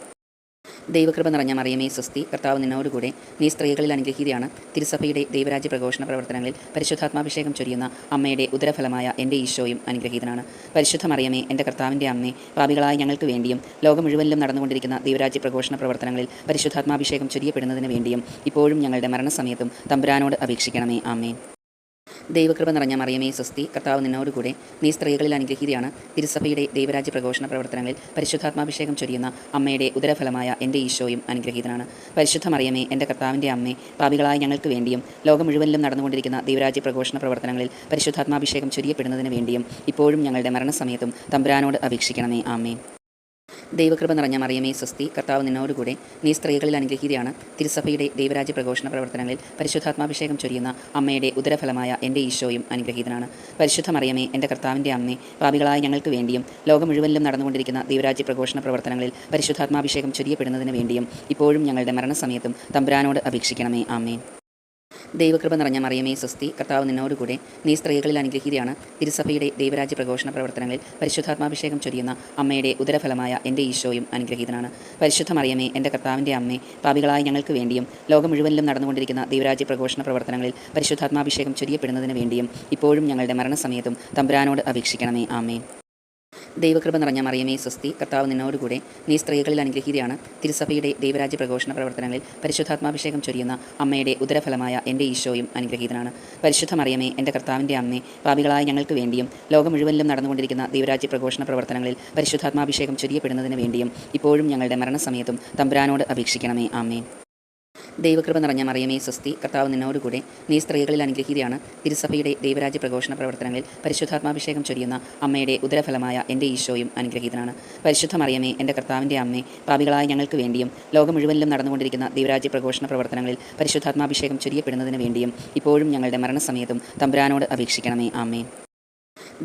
ദൈവകൃപ നിറഞ്ഞ മറിയമേ സ്വസ്തി, കർത്താവ് നിന്നോടുകൂടെ, നീ സ്ത്രീകളിൽ അനുഗ്രഹീതയാണ്. തിരുസഭയുടെ ദൈവരാജ്യ പ്രഘോഷണ പ്രവർത്തനങ്ങളിൽ പരിശുദ്ധാത്മാഭിഷേകം ചൊരിയുന്ന അമ്മയുടെ ഉദരഫലമായ എൻ്റെ ഈശോയും അനുഗ്രഹീതനാണ്. പരിശുദ്ധ മറിയമേ, എൻ്റെ കർത്താവിൻ്റെ അമ്മേ, പാപികളായ ഞങ്ങൾക്ക് വേണ്ടിയും ലോകം മുഴുവനിലും നടന്നുകൊണ്ടിരിക്കുന്ന ദൈവരാജ്യ പ്രഘോഷണ പ്രവർത്തനങ്ങളിൽ പരിശുദ്ധാത്മാഭിഷേകം ചൊരിയപ്പെടുന്നതിന് വേണ്ടിയും ഇപ്പോഴും ഞങ്ങളുടെ മരണസമയത്തും തമ്പുരാനോട് അപേക്ഷിക്കണമേ. ആമേൻ. ദൈവകൃപ നിറഞ്ഞ മറിയമേ സ്വസ്തി, കർത്താവ് നിന്നോടുകൂടെ, നീ സ്ത്രീകളിൽ അനുഗ്രഹീതയാണ്. തിരുസഭയുടെ ദൈവരാജ്യ പ്രഘോഷണ പ്രവർത്തനങ്ങളിൽ പരിശുദ്ധാത്മാഭിഷേകം ചൊരിയുന്ന അമ്മയുടെ ഉദരഫലമായ എൻ്റെ ഈശോയും അനുഗ്രഹീതനാണ്. പരിശുദ്ധ മറിയമേ, എൻ്റെ കർത്താവിൻ്റെ അമ്മേ, പാപികളായ ഞങ്ങൾക്ക് വേണ്ടിയും ലോകം മുഴുവനിലും നടന്നുകൊണ്ടിരിക്കുന്ന ദൈവരാജ്യ പ്രഘോഷണ പ്രവർത്തനങ്ങളിൽ പരിശുദ്ധാത്മാഭിഷേകം ചൊരിയപ്പെടുന്നതിന് വേണ്ടിയും ഇപ്പോഴും ഞങ്ങളുടെ മരണസമയത്തും തമ്പുരാനോട് അപേക്ഷിക്കണമേ. ആമേൻ. ദൈവകൃപ നിറഞ്ഞ മറിയമേ സ്വസ്തി, കർത്താവ് നിന്നോടുകൂടെ, നീ സ്ത്രീകളിൽ അനുഗ്രഹീതയാണ്. തിരുസഭയുടെ ദൈവരാജ്യ പ്രഘോഷണ പ്രവർത്തനങ്ങളിൽ പരിശുദ്ധാത്മാഭിഷേകം ചൊരിയുന്ന അമ്മയുടെ ഉദരഫലമായ എൻ്റെ ഈശോയും അനുഗ്രഹീതനാണ്. പരിശുദ്ധ മറിയമേ, എൻ്റെ കർത്താവിൻ്റെ അമ്മേ, പാപികളായ ഞങ്ങൾക്ക് വേണ്ടിയും ലോകം മുഴുവനിലും നടന്നുകൊണ്ടിരിക്കുന്ന ദൈവരാജ്യ പ്രഘോഷണ പ്രവർത്തനങ്ങളിൽ പരിശുദ്ധാത്മാഭിഷേകം ചൊരിയപ്പെടുന്നതിന് വേണ്ടിയും ഇപ്പോഴും ഞങ്ങളുടെ മരണസമയത്തും തമ്പുരാനോട് അപേക്ഷിക്കണമേ. ആമേൻ. ദൈവകൃപ നിറഞ്ഞ മറിയമേ സ്വസ്തി, കർത്താവ് നിന്നോടുകൂടെ, നീ സ്ത്രീകളിൽ അനുഗ്രഹീതയാണ്. തിരുസഭയുടെ ദൈവരാജ്യ പ്രഘോഷണ പ്രവർത്തനങ്ങളിൽ പരിശുദ്ധാത്മാഭിഷേകം ചൊരിയുന്ന അമ്മയുടെ ഉദരഫലമായ എൻ്റെ ഈശോയും അനുഗ്രഹീതനാണ്. പരിശുദ്ധ മറിയമേ, എൻ്റെ കർത്താവിൻ്റെ അമ്മേ, പാപികളായ ഞങ്ങൾക്ക് വേണ്ടിയും ലോകം മുഴുവനിലും നടന്നുകൊണ്ടിരിക്കുന്ന ദൈവരാജ്യ പ്രഘോഷണ പ്രവർത്തനങ്ങളിൽ പരിശുദ്ധാത്മാഭിഷേകം ചൊരിയപ്പെടുന്നതിന് വേണ്ടിയും ഇപ്പോഴും ഞങ്ങളുടെ മരണസമയത്തും തമ്പുരാനോട് അപേക്ഷിക്കണമേ. ആമേൻ. ദൈവകൃപ നിറഞ്ഞ മറിയമേ സ്വസ്തി, കർത്താവ് നിന്നോടുകൂടെ, നീ സ്ത്രീകളിൽ അനുഗ്രഹീതയാണ്. തിരുസഭയുടെ ദൈവരാജ്യ പ്രഘോഷണ പ്രവർത്തനങ്ങളിൽ പരിശുദ്ധാത്മാഭിഷേകം ചൊരിയുന്ന അമ്മയുടെ ഉദരഫലമായ എൻ്റെ ഈശോയും അനുഗ്രഹീതനാണ്. പരിശുദ്ധ മറിയമേ, എൻ്റെ കർത്താവിൻ്റെ അമ്മേ, പാപികളായ ഞങ്ങൾക്ക് വേണ്ടിയും ലോകം മുഴുവനിലും നടന്നുകൊണ്ടിരിക്കുന്ന ദൈവരാജ്യ പ്രഘോഷണ പ്രവർത്തനങ്ങളിൽ പരിശുദ്ധാത്മാഭിഷേകം ചൊരിയപ്പെടുന്നതിന് വേണ്ടിയും ഇപ്പോഴും ഞങ്ങളുടെ മരണസമയത്തും തമ്പുരാനോട് അപേക്ഷിക്കണമേ. ആമേൻ. ദൈവകൃപ നിറഞ്ഞ മറിയമേ സ്വസ്തി, കർത്താവ് നിന്നോടുകൂടെ, നീ സ്ത്രീകളിൽ അനുഗ്രഹീതയാണ്. തിരുസഭയുടെ ദൈവരാജ്യ പ്രഘോഷണ പ്രവർത്തനങ്ങളിൽ പരിശുദ്ധാത്മാഭിഷേകം ചൊരിയുന്ന അമ്മയുടെ ഉദരഫലമായ എൻ്റെ ഈശോയും അനുഗ്രഹീതനാണ്. പരിശുദ്ധ മറിയമേ, എൻ്റെ കർത്താവിൻ്റെ അമ്മേ, പാപികളായ ഞങ്ങൾക്ക് വേണ്ടിയും ലോകം മുഴുവനിലും നടന്നുകൊണ്ടിരിക്കുന്ന ദൈവരാജ്യ പ്രഘോഷണ പ്രവർത്തനങ്ങളിൽ പരിശുദ്ധാത്മാഭിഷേകം ചൊരിയപ്പെടുന്നതിന് വേണ്ടിയും ഇപ്പോഴും ഞങ്ങളുടെ മരണസമയത്തും തമ്പുരാനോട് അപേക്ഷിക്കണമേ. ആമേൻ.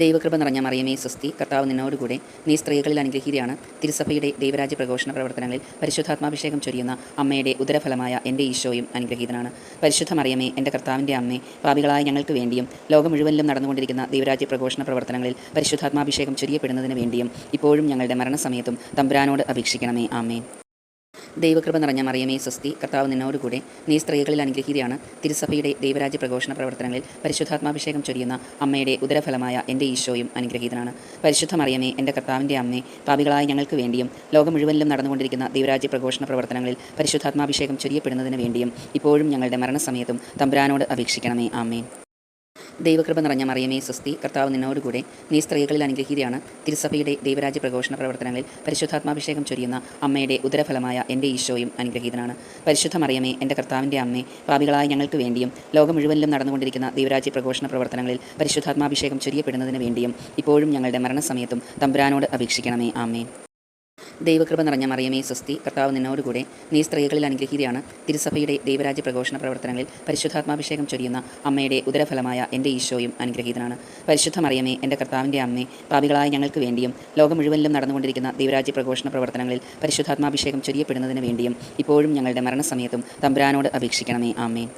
ദൈവകൃപ നിറഞ്ഞ മറിയമേ സ്വസ്തി, കർത്താവ് നിന്നോടുകൂടെ, നീ സ്ത്രീകളിൽ അനുഗ്രഹീതയാണ്. തിരുസഭയുടെ ദൈവരാജ്യ പ്രഘോഷണ പ്രവർത്തനങ്ങളിൽ പരിശുദ്ധാത്മാഭിഷേകം ചൊരിയുന്ന അമ്മയുടെ ഉദരഫലമായ എൻ്റെ ഈശോയും അനുഗ്രഹീതനാണ്. പരിശുദ്ധ മറിയമേ, എൻ്റെ കർത്താവിൻ്റെ അമ്മേ, പാപികളായ ഞങ്ങൾക്ക് വേണ്ടിയും ലോകം മുഴുവനിലും നടന്നുകൊണ്ടിരിക്കുന്ന ദൈവരാജ്യ പ്രഘോഷണ പ്രവർത്തനങ്ങളിൽ പരിശുദ്ധാത്മാഭിഷേകം ചൊരിയപ്പെടുന്നതിന് വേണ്ടിയും ഇപ്പോഴും ഞങ്ങളുടെ മരണസമയത്തും തമ്പുരാനോട് അപേക്ഷിക്കണമേ. ആമേൻ. ദൈവകൃപ നിറഞ്ഞ മറിയമേ സ്വസ്തി, കർത്താവ് നിന്നോടുകൂടെ, നീ സ്ത്രീകളിൽ അനുഗ്രഹീതയാണ്. തിരുസഭയുടെ ദൈവരാജ്യ പ്രഘോഷണ പ്രവർത്തനങ്ങളിൽ പരിശുദ്ധാത്മാഭിഷേകം ചൊരിയുന്ന അമ്മയുടെ ഉദരഫലമായ എൻ്റെ ഈശോയും അനുഗ്രഹീതനാണ്. പരിശുദ്ധ മറിയമേ, എൻ്റെ കർത്താവിൻ്റെ അമ്മേ, പാപികളായ ഞങ്ങൾക്ക് വേണ്ടിയും ലോകം മുഴുവനിലും നടന്നുകൊണ്ടിരിക്കുന്ന ദൈവരാജ്യ പ്രഘോഷണ പ്രവർത്തനങ്ങളിൽ പരിശുദ്ധാത്മാഭിഷേകം ചൊരിയപ്പെടുന്നതിന് വേണ്ടിയും ഇപ്പോഴും ഞങ്ങളുടെ മരണസമയത്തും തമ്പുരാനോട് അപേക്ഷിക്കണമേ. ആമേൻ. ദൈവകൃപ നിറഞ്ഞ മറിയമേ സ്വസ്തി, കർത്താവ് നിന്നോടുകൂടെ, നീ സ്ത്രീകളിൽ അനുഗ്രഹീതയാണ്. തിരുസഭയുടെ ദൈവരാജ്യ പ്രഘോഷണ പ്രവർത്തനങ്ങളിൽ പരിശുദ്ധാത്മാഭിഷേകം ചൊരിയുന്ന അമ്മയുടെ ഉദരഫലമായ എൻ്റെ ഈശോയും അനുഗ്രഹീതനാണ്. പരിശുദ്ധ മറിയമേ, എൻ്റെ കർത്താവിൻ്റെ അമ്മേ, പാപികളായ ഞങ്ങൾക്ക് വേണ്ടിയും ലോകം മുഴുവനിലും നടന്നുകൊണ്ടിരിക്കുന്ന ദൈവരാജ്യ പ്രഘോഷണ പ്രവർത്തനങ്ങളിൽ പരിശുദ്ധാത്മാഭിഷേകം ചൊരിയപ്പെടുന്നതിന് വേണ്ടിയും ഇപ്പോഴും ഞങ്ങളുടെ മരണസമയത്തും തമ്പുരാനോട് അപേക്ഷിക്കണമേ. ആമേൻ. ദൈവകൃപ നിറഞ്ഞ മറിയമേ സ്വസ്തി, കർത്താവ് നിന്നോടുകൂടെ, നീ സ്ത്രീകളിൽ അനുഗ്രഹീതയാണ്. തിരുസഭയുടെ ദൈവരാജ്യ പ്രഘോഷണ പ്രവർത്തനങ്ങളിൽ പരിശുദ്ധാത്മാഭിഷേകം ചൊരിയുന്ന അമ്മയുടെ ഉദരഫലമായ എൻ്റെ ഈശോയും അനുഗ്രഹീതനാണ്. പരിശുദ്ധ മറിയമേ, എൻ്റെ കർത്താവിൻ്റെ അമ്മേ, പാപികളായ ഞങ്ങൾക്ക് വേണ്ടിയും ലോകം മുഴുവനിലും നടന്നുകൊണ്ടിരിക്കുന്ന ദൈവരാജ്യ പ്രഘോഷണ പ്രവർത്തനങ്ങളിൽ പരിശുദ്ധാത്മാഭിഷേകം ചൊരിയപ്പെടുന്നതിന് വേണ്ടിയും ഇപ്പോഴും ഞങ്ങളുടെ മരണസമയത്തും തമ്പുരാനോട് അപേക്ഷിക്കണമേ. ആമേൻ.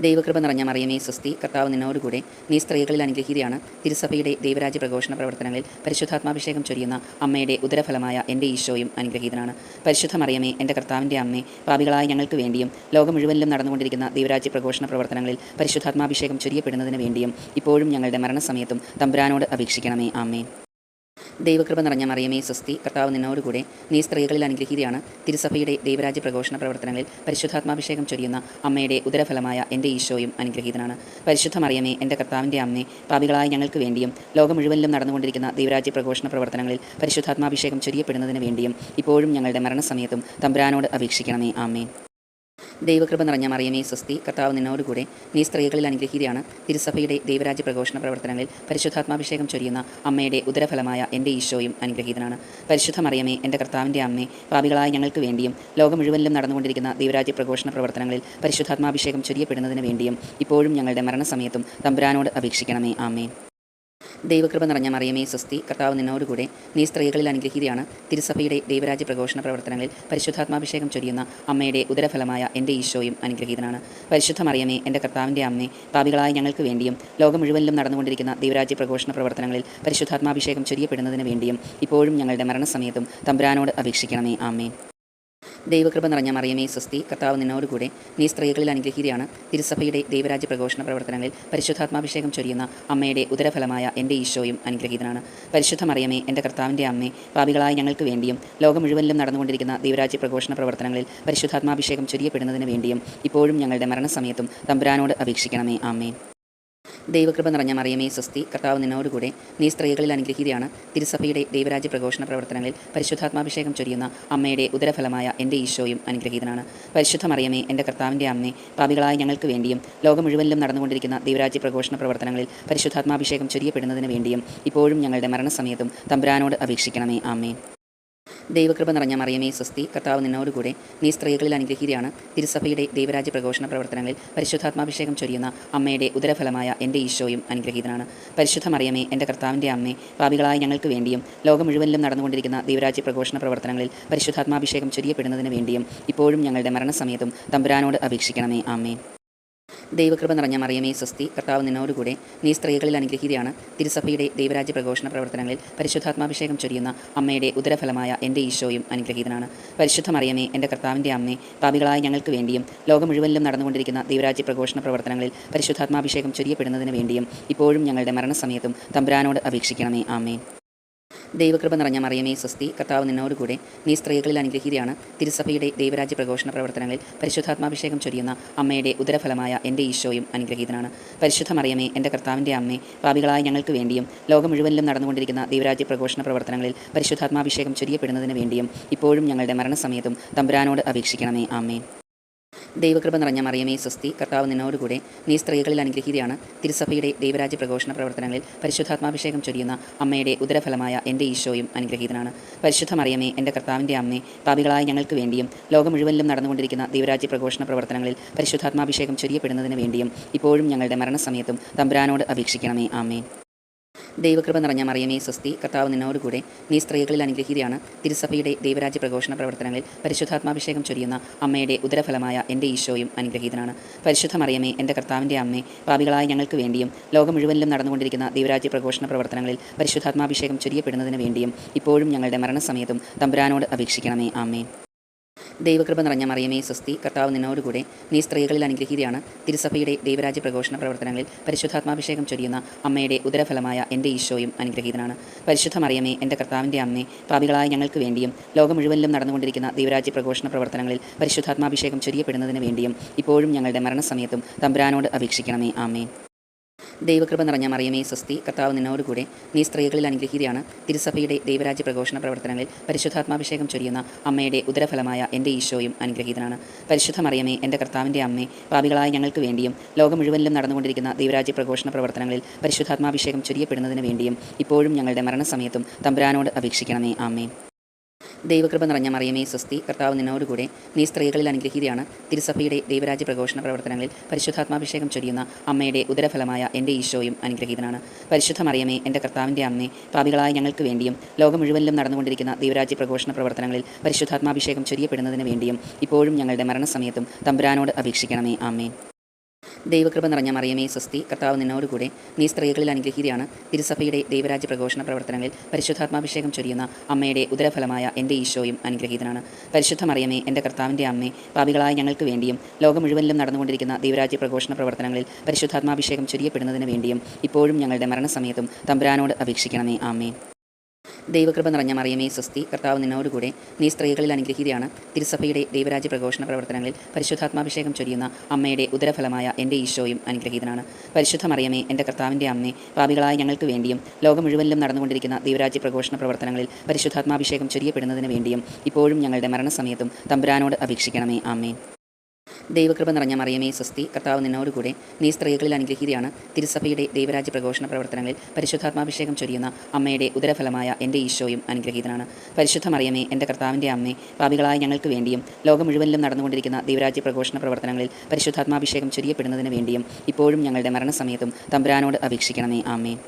ദൈവകൃപ നിറഞ്ഞ മറിയമേ സ്വസ്തി, കർത്താവ് നിന്നോടുകൂടെ, നീ സ്ത്രീകളിൽ അനുഗ്രഹീതയാണ്. തിരുസഭയുടെ ദൈവരാജ്യ പ്രഘോഷണ പ്രവർത്തനങ്ങളിൽ പരിശുദ്ധാത്മാഭിഷേകം ചൊരിയുന്ന അമ്മയുടെ ഉദരഫലമായ എൻ്റെ ഈശോയും അനുഗ്രഹീതനാണ്. പരിശുദ്ധ മറിയമേ, എൻ്റെ കർത്താവിൻ്റെ അമ്മേ, പാപികളായ ഞങ്ങൾക്ക് വേണ്ടിയും ലോകം മുഴുവനിലും നടന്നുകൊണ്ടിരിക്കുന്ന ദൈവരാജ്യ പ്രഘോഷണ പ്രവർത്തനങ്ങളിൽ പരിശുദ്ധാത്മാഭിഷേകം ചൊരിയപ്പെടുന്നതിന് വേണ്ടിയും ഇപ്പോഴും ഞങ്ങളുടെ മരണസമയത്തും തമ്പുരാനോട് അപേക്ഷിക്കണമേ. ആമേൻ. ദൈവകൃപ നിറഞ്ഞ മറിയമേ സ്വസ്തി, കർത്താവ് നിന്നോടുകൂടെ, നീ സ്ത്രീകളിൽ അനുഗ്രഹീതയാണ്. തിരുസഭയുടെ ദൈവരാജ്യ പ്രഘോഷണ പ്രവർത്തനങ്ങളിൽ പരിശുദ്ധാത്മാഭിഷേകം ചൊരിയുന്ന അമ്മയുടെ ഉദരഫലമായ എൻ്റെ ഈശോയും അനുഗ്രഹീതനാണ്. പരിശുദ്ധ മറിയമേ, എൻ്റെ കർത്താവിൻ്റെ അമ്മേ, പാപികളായ ഞങ്ങൾക്ക് വേണ്ടിയും ലോകം മുഴുവനിലും നടന്നുകൊണ്ടിരിക്കുന്ന ദൈവരാജ്യ പ്രഘോഷണ പ്രവർത്തനങ്ങളിൽ പരിശുദ്ധാത്മാഭിഷേകം ചൊരിയപ്പെടുന്നതിന് വേണ്ടിയും ഇപ്പോഴും ഞങ്ങളുടെ മരണസമയത്തും തമ്പുരാനോട് അപേക്ഷിക്കണമേ. ആമേൻ. ദൈവകൃപ നിറഞ്ഞ മറിയമേ സ്വസ്തി, കർത്താവ് നിന്നോടുകൂടെ, നീ സ്ത്രീകളിൽ അനുഗ്രഹീതയാണ്. തിരുസഭയുടെ ദൈവരാജ്യ പ്രഘോഷണ പ്രവർത്തനങ്ങളിൽ പരിശുദ്ധാത്മാഭിഷേകം ചൊരിയുന്ന അമ്മയുടെ ഉദരഫലമായ എൻ്റെ ഈശോയും അനുഗ്രഹീതനാണ്. പരിശുദ്ധ മറിയമേ, എൻ്റെ കർത്താവിൻ്റെ അമ്മേ, പാപികളായ ഞങ്ങൾക്ക് വേണ്ടിയും ലോകം മുഴുവനിലും നടന്നുകൊണ്ടിരിക്കുന്ന ദൈവരാജ്യ പ്രഘോഷണ പ്രവർത്തനങ്ങളിൽ പരിശുദ്ധാത്മാഭിഷേകം ചൊരിയപ്പെടുന്നതിന് വേണ്ടിയും ഇപ്പോഴും ഞങ്ങളുടെ മരണസമയത്തും തമ്പുരാനോട് അപേക്ഷിക്കണമേ. ആമേൻ. ദൈവകൃപ നിറഞ്ഞ മറിയമേ സ്വസ്തി, കർത്താവ് നിന്നോടുകൂടെ, നീ സ്ത്രീകളിൽ അനുഗ്രഹീതയാണ്. തിരുസഭയുടെ ദൈവരാജ്യ പ്രഘോഷണ പ്രവർത്തനങ്ങളിൽ പരിശുദ്ധാത്മാഭിഷേകം ചൊരിയുന്ന അമ്മയുടെ ഉദരഫലമായ എൻ്റെ ഈശോയും അനുഗ്രഹീതനാണ്. പരിശുദ്ധ മറിയമേ, എൻ്റെ കർത്താവിൻ്റെ അമ്മേ, പാപികളായ ഞങ്ങൾക്ക് വേണ്ടിയും ലോകം മുഴുവനിലും നടന്നുകൊണ്ടിരിക്കുന്ന ദൈവരാജ്യ പ്രഘോഷണ പ്രവർത്തനങ്ങളിൽ പരിശുദ്ധാത്മാഭിഷേകം ചൊരിയപ്പെടുന്നതിന് വേണ്ടിയും ഇപ്പോഴും ഞങ്ങളുടെ മരണസമയത്തും തമ്പുരാനോട് അപേക്ഷിക്കണമേ. ആമേൻ. ദൈവകൃപ നിറഞ്ഞ മറിയമേ സ്വസ്തി, കർത്താവ് നിന്നോടുകൂടെ, നീ സ്ത്രീകളിൽ അനുഗ്രഹീതയാണ്. തിരുസഭയുടെ ദൈവരാജ്യ പ്രഘോഷണ പ്രവർത്തനങ്ങളിൽ പരിശുദ്ധാത്മാഭിഷേകം ചൊരിയുന്ന അമ്മയുടെ ഉദരഫലമായ എൻ്റെ ഈശോയും അനുഗ്രഹീതനാണ്. പരിശുദ്ധ മറിയമേ, എൻ്റെ കർത്താവിൻ്റെ അമ്മേ, പാപികളായ ഞങ്ങൾക്ക് വേണ്ടിയും ലോകം മുഴുവനിലും നടന്നുകൊണ്ടിരിക്കുന്ന ദൈവരാജ്യ പ്രഘോഷണ പ്രവർത്തനങ്ങളിൽ പരിശുദ്ധാത്മാഭിഷേകം ചൊരിയപ്പെടുന്നതിന് വേണ്ടിയും ഇപ്പോഴും ഞങ്ങളുടെ മരണസമയത്തും തമ്പുരാനോട് അപേക്ഷിക്കണമേ. ആമേൻ. ദൈവകൃപ നിറഞ്ഞ മറിയമേ സ്വസ്തി, കർത്താവ് നിന്നോടുകൂടെ, നീ സ്ത്രീകളിൽ അനുഗ്രഹീതയാണ്. തിരുസഭയുടെ ദൈവരാജ്യ പ്രഘോഷണ പ്രവർത്തനങ്ങളിൽ പരിശുദ്ധാത്മാഭിഷേകം ചൊരിയുന്ന അമ്മയുടെ ഉദരഫലമായ എൻ്റെ ഈശോയും അനുഗ്രഹീതനാണ്. പരിശുദ്ധ മറിയമേ, എൻ്റെ കർത്താവിൻ്റെ അമ്മേ, പാപികളായ ഞങ്ങൾക്ക് വേണ്ടിയും ലോകം മുഴുവനിലും നടന്നുകൊണ്ടിരിക്കുന്ന ദൈവരാജ്യ പ്രഘോഷണ പ്രവർത്തനങ്ങളിൽ പരിശുദ്ധാത്മാഭിഷേകം ചൊരിയപ്പെടുന്നതിന് വേണ്ടിയും ഇപ്പോഴും ഞങ്ങളുടെ മരണസമയത്തും തമ്പുരാനോട് അപേക്ഷിക്കണമേ. ആമേൻ. ദൈവകൃപ നിറഞ്ഞ മറിയമേ സ്വസ്തി, കർത്താവ് നിന്നോടുകൂടെ, നീ സ്ത്രീകളിൽ അനുഗ്രഹീതയാണ്. തിരുസഭയുടെ ദൈവരാജ്യ പ്രഘോഷണ പ്രവർത്തനങ്ങളിൽ പരിശുദ്ധാത്മാഭിഷേകം ചൊരിയുന്ന അമ്മയുടെ ഉദരഫലമായ എൻ്റെ ഈശോയും അനുഗ്രഹീതനാണ്. പരിശുദ്ധ മറിയമേ, എൻ്റെ കർത്താവിൻ്റെ അമ്മേ, പാപികളായ ഞങ്ങൾക്ക് വേണ്ടിയും ലോകം മുഴുവനിലും നടന്നുകൊണ്ടിരിക്കുന്ന ദൈവരാജ്യ പ്രഘോഷണ പ്രവർത്തനങ്ങളിൽ പരിശുദ്ധാത്മാഭിഷേകം ചൊരിയപ്പെടുന്നതിന് വേണ്ടിയും ഇപ്പോഴും ഞങ്ങളുടെ മരണസമയത്തും തമ്പുരാനോട് അപേക്ഷിക്കണമേ. ആമേൻ. ദൈവകൃപ നിറഞ്ഞ മറിയമേ സ്വസ്തി, കർത്താവ് നിന്നോടുകൂടെ, നീ സ്ത്രീകളിൽ അനുഗ്രഹീതയാണ്. തിരുസഭയുടെ ദൈവരാജ്യ പ്രഘോഷണ പ്രവർത്തനങ്ങളിൽ പരിശുദ്ധാത്മാഭിഷേകം ചൊരിയുന്ന അമ്മയുടെ ഉദരഫലമായ എൻ്റെ ഈശോയും അനുഗ്രഹീതനാണ്. പരിശുദ്ധ മറിയമേ, എൻ്റെ കർത്താവിൻ്റെ അമ്മേ, പാപികളായ ഞങ്ങൾക്ക് വേണ്ടിയും ലോകം മുഴുവനിലും നടന്നുകൊണ്ടിരിക്കുന്ന ദൈവരാജ്യ പ്രഘോഷണ പ്രവർത്തനങ്ങളിൽ പരിശുദ്ധാത്മാഭിഷേകം ചൊരിയപ്പെടുന്നതിന് വേണ്ടിയും ഇപ്പോഴും ഞങ്ങളുടെ മരണസമയത്തും തമ്പുരാനോട് അപേക്ഷിക്കണമേ. ആമേൻ. ദൈവകൃപ നിറഞ്ഞ മറിയമേ സ്വസ്തി, കർത്താവ് നിന്നോടുകൂടെ, നീ സ്ത്രീകളിൽ അനുഗ്രഹീതയാണ്. തിരുസഭയുടെ ദൈവരാജ്യ പ്രഘോഷണ പ്രവർത്തനങ്ങളിൽ പരിശുദ്ധാത്മാഭിഷേകം ചൊരിയുന്ന അമ്മയുടെ ഉദരഫലമായ എൻ്റെ ഈശോയും അനുഗ്രഹീതനാണ്. പരിശുദ്ധ മറിയമേ, എൻ്റെ കർത്താവിൻ്റെ അമ്മേ, പാപികളായ ഞങ്ങൾക്ക് വേണ്ടിയും ലോകം മുഴുവനിലും നടന്നുകൊണ്ടിരിക്കുന്ന ദൈവരാജ്യ പ്രഘോഷണ പ്രവർത്തനങ്ങളിൽ പരിശുദ്ധാത്മാഭിഷേകം ചൊരിയപ്പെടുന്നതിന് വേണ്ടിയും ഇപ്പോഴും ഞങ്ങളുടെ മരണസമയത്തും തമ്പുരാനോട് അപേക്ഷിക്കണമേ. ആമേൻ. ദൈവകൃപ നിറഞ്ഞ മറിയമേ സ്വസ്തി, കർത്താവ് നിന്നോടുകൂടെ, നീ സ്ത്രീകളിൽ അനുഗ്രഹീതയാണ്. തിരുസഭയുടെ ദൈവരാജ്യ പ്രഘോഷണ പ്രവർത്തനങ്ങളിൽ പരിശുദ്ധാത്മാഭിഷേകം ചൊരിയുന്ന അമ്മയുടെ ഉദരഫലമായ എൻ്റെ ഈശോയും അനുഗ്രഹീതനാണ്. പരിശുദ്ധ മറിയമേ, എൻ്റെ കർത്താവിൻ്റെ അമ്മേ, പാപികളായ ഞങ്ങൾക്ക് വേണ്ടിയും ലോകം മുഴുവനിലും നടന്നുകൊണ്ടിരിക്കുന്ന ദൈവരാജ്യ പ്രഘോഷണ പ്രവർത്തനങ്ങളിൽ പരിശുദ്ധാത്മാഭിഷേകം ചൊരിയപ്പെടുന്നതിന് വേണ്ടിയും ഇപ്പോഴും ഞങ്ങളുടെ മരണസമയത്തും തമ്പുരാനോട് അപേക്ഷിക്കണമേ. ആമേൻ. ദൈവകൃപ നിറഞ്ഞ മറിയമേ സ്വസ്തി, കർത്താവ് നിന്നോടുകൂടെ, നീ സ്ത്രീകളിൽ അനുഗ്രഹീതയാണ്. തിരുസഭയുടെ ദൈവരാജ്യ പ്രഘോഷണ പ്രവർത്തനങ്ങളിൽ പരിശുദ്ധാത്മാഭിഷേകം ചൊരിയുന്ന അമ്മയുടെ ഉദരഫലമായ എൻ്റെ ഈശോയും അനുഗ്രഹീതനാണ്. പരിശുദ്ധ മറിയമേ, എൻ്റെ കർത്താവിൻ്റെ അമ്മേ, പാപികളായ ഞങ്ങൾക്ക് വേണ്ടിയും ലോകം മുഴുവനിലും നടന്നുകൊണ്ടിരിക്കുന്ന ദൈവരാജ്യ പ്രഘോഷണ പ്രവർത്തനങ്ങളിൽ പരിശുദ്ധാത്മാഭിഷേകം ചൊരിയപ്പെടുന്നതിന് വേണ്ടിയും ഇപ്പോഴും ഞങ്ങളുടെ മരണസമയത്തും തമ്പുരാനോട് അപേക്ഷിക്കണമേ. ആമേൻ. ദൈവകൃപ നിറഞ്ഞ മറിയമേ സ്വസ്തി, കർത്താവ് നിന്നോടുകൂടെ, നീ സ്ത്രീകളിൽ അനുഗ്രഹീതയാണ്. തിരുസഭയുടെ ദൈവരാജ്യ പ്രഘോഷണ പ്രവർത്തനങ്ങളിൽ പരിശുദ്ധാത്മാഭിഷേകം ചൊരിയുന്ന അമ്മയുടെ ഉദരഫലമായ എൻ്റെ ഈശോയും അനുഗ്രഹീതനാണ്. പരിശുദ്ധ മറിയമേ, എൻ്റെ കർത്താവിൻ്റെ അമ്മേ, പാപികളായ ഞങ്ങൾക്ക് വേണ്ടിയും ലോകം മുഴുവനിലും നടന്നുകൊണ്ടിരിക്കുന്ന ദൈവരാജ്യ പ്രഘോഷണ പ്രവർത്തനങ്ങളിൽ പരിശുദ്ധാത്മാഭിഷേകം ചൊരിയപ്പെടുന്നതിന് വേണ്ടിയും ഇപ്പോഴും ഞങ്ങളുടെ മരണസമയത്തും തമ്പുരാനോട് അപേക്ഷിക്കണമേ. ആമേൻ. ദൈവകൃപ നിറഞ്ഞ മറിയമേ സ്വസ്തി, കർത്താവ് നിന്നോടുകൂടെ, നീ സ്ത്രീകളിൽ അനുഗ്രഹീതയാണ്. തിരുസഭയുടെ ദൈവരാജ്യ പ്രഘോഷണ പ്രവർത്തനങ്ങളിൽ പരിശുദ്ധാത്മാഭിഷേകം ചൊരിയുന്ന അമ്മയുടെ ഉദരഫലമായ എൻ്റെ ഈശോയും അനുഗ്രഹീതനാണ്. പരിശുദ്ധ മറിയമേ, എൻ്റെ കർത്താവിൻ്റെ അമ്മേ, പാപികളായ ഞങ്ങൾക്ക് വേണ്ടിയും ലോകം മുഴുവനിലും നടന്നുകൊണ്ടിരിക്കുന്ന ദൈവരാജ്യ പ്രഘോഷണ പ്രവർത്തനങ്ങളിൽ പരിശുദ്ധാത്മാഭിഷേകം ചൊരിയപ്പെടുന്നതിന് വേണ്ടിയും ഇപ്പോഴും ഞങ്ങളുടെ മരണസമയത്തും തമ്പുരാനോട് അപേക്ഷിക്കണമേ. ആമേൻ. ദൈവകൃപ നിറഞ്ഞ മറിയമേ സ്വസ്തി, കർത്താവ് നിന്നോടുകൂടെ, നീ സ്ത്രീകളിൽ അനുഗ്രഹീതയാണ്. തിരുസഭയുടെ ദൈവരാജ്യ പ്രഘോഷണ പ്രവർത്തനങ്ങളിൽ പരിശുദ്ധാത്മാഭിഷേകം ചൊരിയുന്ന അമ്മയുടെ ഉദരഫലമായ എൻ്റെ ഈശോയും അനുഗ്രഹീതനാണ്. പരിശുദ്ധ മറിയമേ, എൻ്റെ കർത്താവിൻ്റെ അമ്മേ, പാപികളായ ഞങ്ങൾക്ക് വേണ്ടിയും ലോകം മുഴുവനിലും നടന്നുകൊണ്ടിരിക്കുന്ന ദൈവരാജ്യ പ്രഘോഷണ പ്രവർത്തനങ്ങളിൽ പരിശുദ്ധാത്മാഭിഷേകം ചൊരിയപ്പെടുന്നതിന് വേണ്ടിയും ഇപ്പോഴും ഞങ്ങളുടെ മരണസമയത്തും തമ്പുരാനോട് അപേക്ഷിക്കണമേ. ആമേൻ. ദൈവകൃപ നിറഞ്ഞ മറിയമേ സ്വസ്തി, കർത്താവ് നിന്നോടുകൂടെ, നീ സ്ത്രീകളിൽ അനുഗ്രഹീതയാണ്. തിരുസഭയുടെ ദൈവരാജ്യ പ്രഘോഷണ പ്രവർത്തനങ്ങളിൽ പരിശുദ്ധാത്മാഭിഷേകം ചൊരിയുന്ന അമ്മയുടെ ഉദരഫലമായ എൻ്റെ ഈശോയും അനുഗ്രഹീതനാണ്. പരിശുദ്ധ മറിയമേ, എൻ്റെ കർത്താവിൻ്റെ അമ്മേ, പാപികളായ ഞങ്ങൾക്ക് വേണ്ടിയും ലോകം മുഴുവനിലും നടന്നുകൊണ്ടിരിക്കുന്ന ദൈവരാജ്യ പ്രഘോഷണ പ്രവർത്തനങ്ങളിൽ പരിശുദ്ധാത്മാഭിഷേകം ചൊരിയപ്പെടുന്നതിന് വേണ്ടിയും ഇപ്പോഴും ഞങ്ങളുടെ മരണസമയത്തും തമ്പുരാനോട് അപേക്ഷിക്കണമേ. ആമേൻ. ദൈവകൃപ നിറഞ്ഞ മറിയമേ സ്വസ്തി, കർത്താവ് നിന്നോടുകൂടെ, നീ സ്ത്രീകളിൽ അനുഗ്രഹീതയാണ്. തിരുസഭയുടെ ദൈവരാജ്യ പ്രഘോഷണ പ്രവർത്തനങ്ങളിൽ പരിശുദ്ധാത്മാഭിഷേകം ചൊരിയുന്ന അമ്മയുടെ ഉദരഫലമായ എൻ്റെ ഈശോയും അനുഗ്രഹീതനാണ്. പരിശുദ്ധ മറിയമേ, എൻ്റെ കർത്താവിൻ്റെ അമ്മേ, പാപികളായ ഞങ്ങൾക്ക് വേണ്ടിയും ലോകം മുഴുവനിലും നടന്നുകൊണ്ടിരിക്കുന്ന ദൈവരാജ്യ പ്രഘോഷണ പ്രവർത്തനങ്ങളിൽ പരിശുദ്ധാത്മാഭിഷേകം ചൊരിയപ്പെടുന്നതിന് വേണ്ടിയും ഇപ്പോഴും ഞങ്ങളുടെ മരണസമയത്തും തമ്പുരാനോട് അപേക്ഷിക്കണമേ. ആമേൻ. ദൈവകൃപ നിറഞ്ഞ മറിയമേ സ്വസ്തി, കർത്താവ് നിന്നോടുകൂടെ, നീ സ്ത്രീകളിൽ അനുഗ്രഹീതയാണ്. തിരുസഭയുടെ ദൈവരാജ്യ പ്രഘോഷണ പ്രവർത്തനങ്ങളിൽ പരിശുദ്ധാത്മാഭിഷേകം ചൊരിയുന്ന അമ്മയുടെ ഉദരഫലമായ എൻ്റെ ഈശോയും അനുഗ്രഹീതനാണ്. പരിശുദ്ധ മറിയമേ, എൻ്റെ കർത്താവിൻ്റെ അമ്മേ, പാപികളായ ഞങ്ങൾക്ക് വേണ്ടിയും ലോകം മുഴുവനിലും നടന്നുകൊണ്ടിരിക്കുന്ന ദൈവരാജ്യ പ്രഘോഷണ പ്രവർത്തനങ്ങളിൽ പരിശുദ്ധാത്മാഭിഷേകം ചൊരിയപ്പെടുന്നതിന് വേണ്ടിയും ഇപ്പോഴും ഞങ്ങളുടെ മരണസമയത്തും തമ്പുരാനോട് അപേക്ഷിക്കണമേ. ആമേൻ.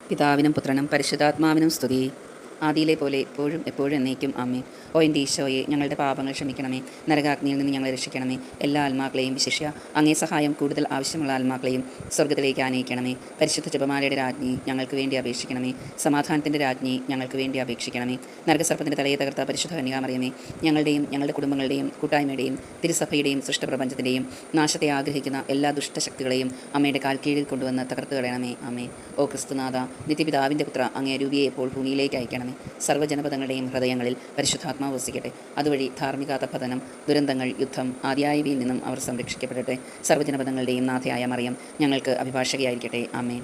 പിതാവിനും പുത്രനും പരിശുദ്ധാത്മാവിനും സ്തുതി, ആദിയിലെ പോലെ എപ്പോഴും എപ്പോഴും എന്നേക്കും. ആമേൻ. ഓ എൻ്റെ ഈശോയെ, ഞങ്ങളുടെ പാപങ്ങൾ ക്ഷമിക്കണമേ. നരകാഗ്നിയിൽ നിന്ന് ഞങ്ങളെ രക്ഷിക്കണമേ. എല്ലാ ആത്മാക്കളെയും, വിശിഷ്യ അങ്ങേ സഹായം കൂടുതൽ ആവശ്യമുള്ള ആത്മാക്കളെയും സ്വർഗ്ഗത്തിലേക്ക് ആനയിക്കണമേ. പരിശുദ്ധ ജപമാലയുടെ രാജ്ഞി ഞങ്ങൾക്ക് വേണ്ടി അപേക്ഷിക്കണമേ. സമാധാനത്തിൻ്റെ രാജ്ഞി ഞങ്ങൾക്ക് വേണ്ടി അപേക്ഷിക്കണമേ. നരകസർപ്പത്തിൻ്റെ തലയെ തകർത്ത പരിശുദ്ധ കന്യകാമറിയമേ, ഞങ്ങളുടെയും ഞങ്ങളുടെ കുടുംബങ്ങളുടെയും കൂട്ടായ്മയുടെയും തിരുസഭയുടെയും സൃഷ്ടപ്രപഞ്ചത്തിൻ്റെയും നാശത്തെ ആഗ്രഹിക്കുന്ന എല്ലാ ദുഷ്ടശക്തികളെയും അമ്മയുടെ കാൽ കീഴിൽ കൊണ്ടുവന്ന് തകർത്ത് കളയണമേ. ആമേൻ. ഓ ക്രിസ്തുനാഥ, നിത്യപിതാവിൻ്റെ പുത്ര, അങ്ങേ രൂപിയെ ഇപ്പോൾ ഭൂമിയിലേക്ക് അയക്കണമേ. സർവ്വജനപദങ്ങളുടെയും ഹൃദയങ്ങളിൽ പരിശുദ്ധാത്മാവ് വസിക്കട്ടെ. അതുവഴി ധാർമ്മികാതപതനം, ദുരന്തങ്ങൾ, യുദ്ധം ആദ്യായവയിൽ നിന്നും അവർ സംരക്ഷിക്കപ്പെടട്ടെ. സർവ്വജനപദങ്ങളുടെയും നാഥയായ മറിയം ഞങ്ങൾക്ക് അഭിഭാഷകയായിരിക്കട്ടെ. ആമേൻ.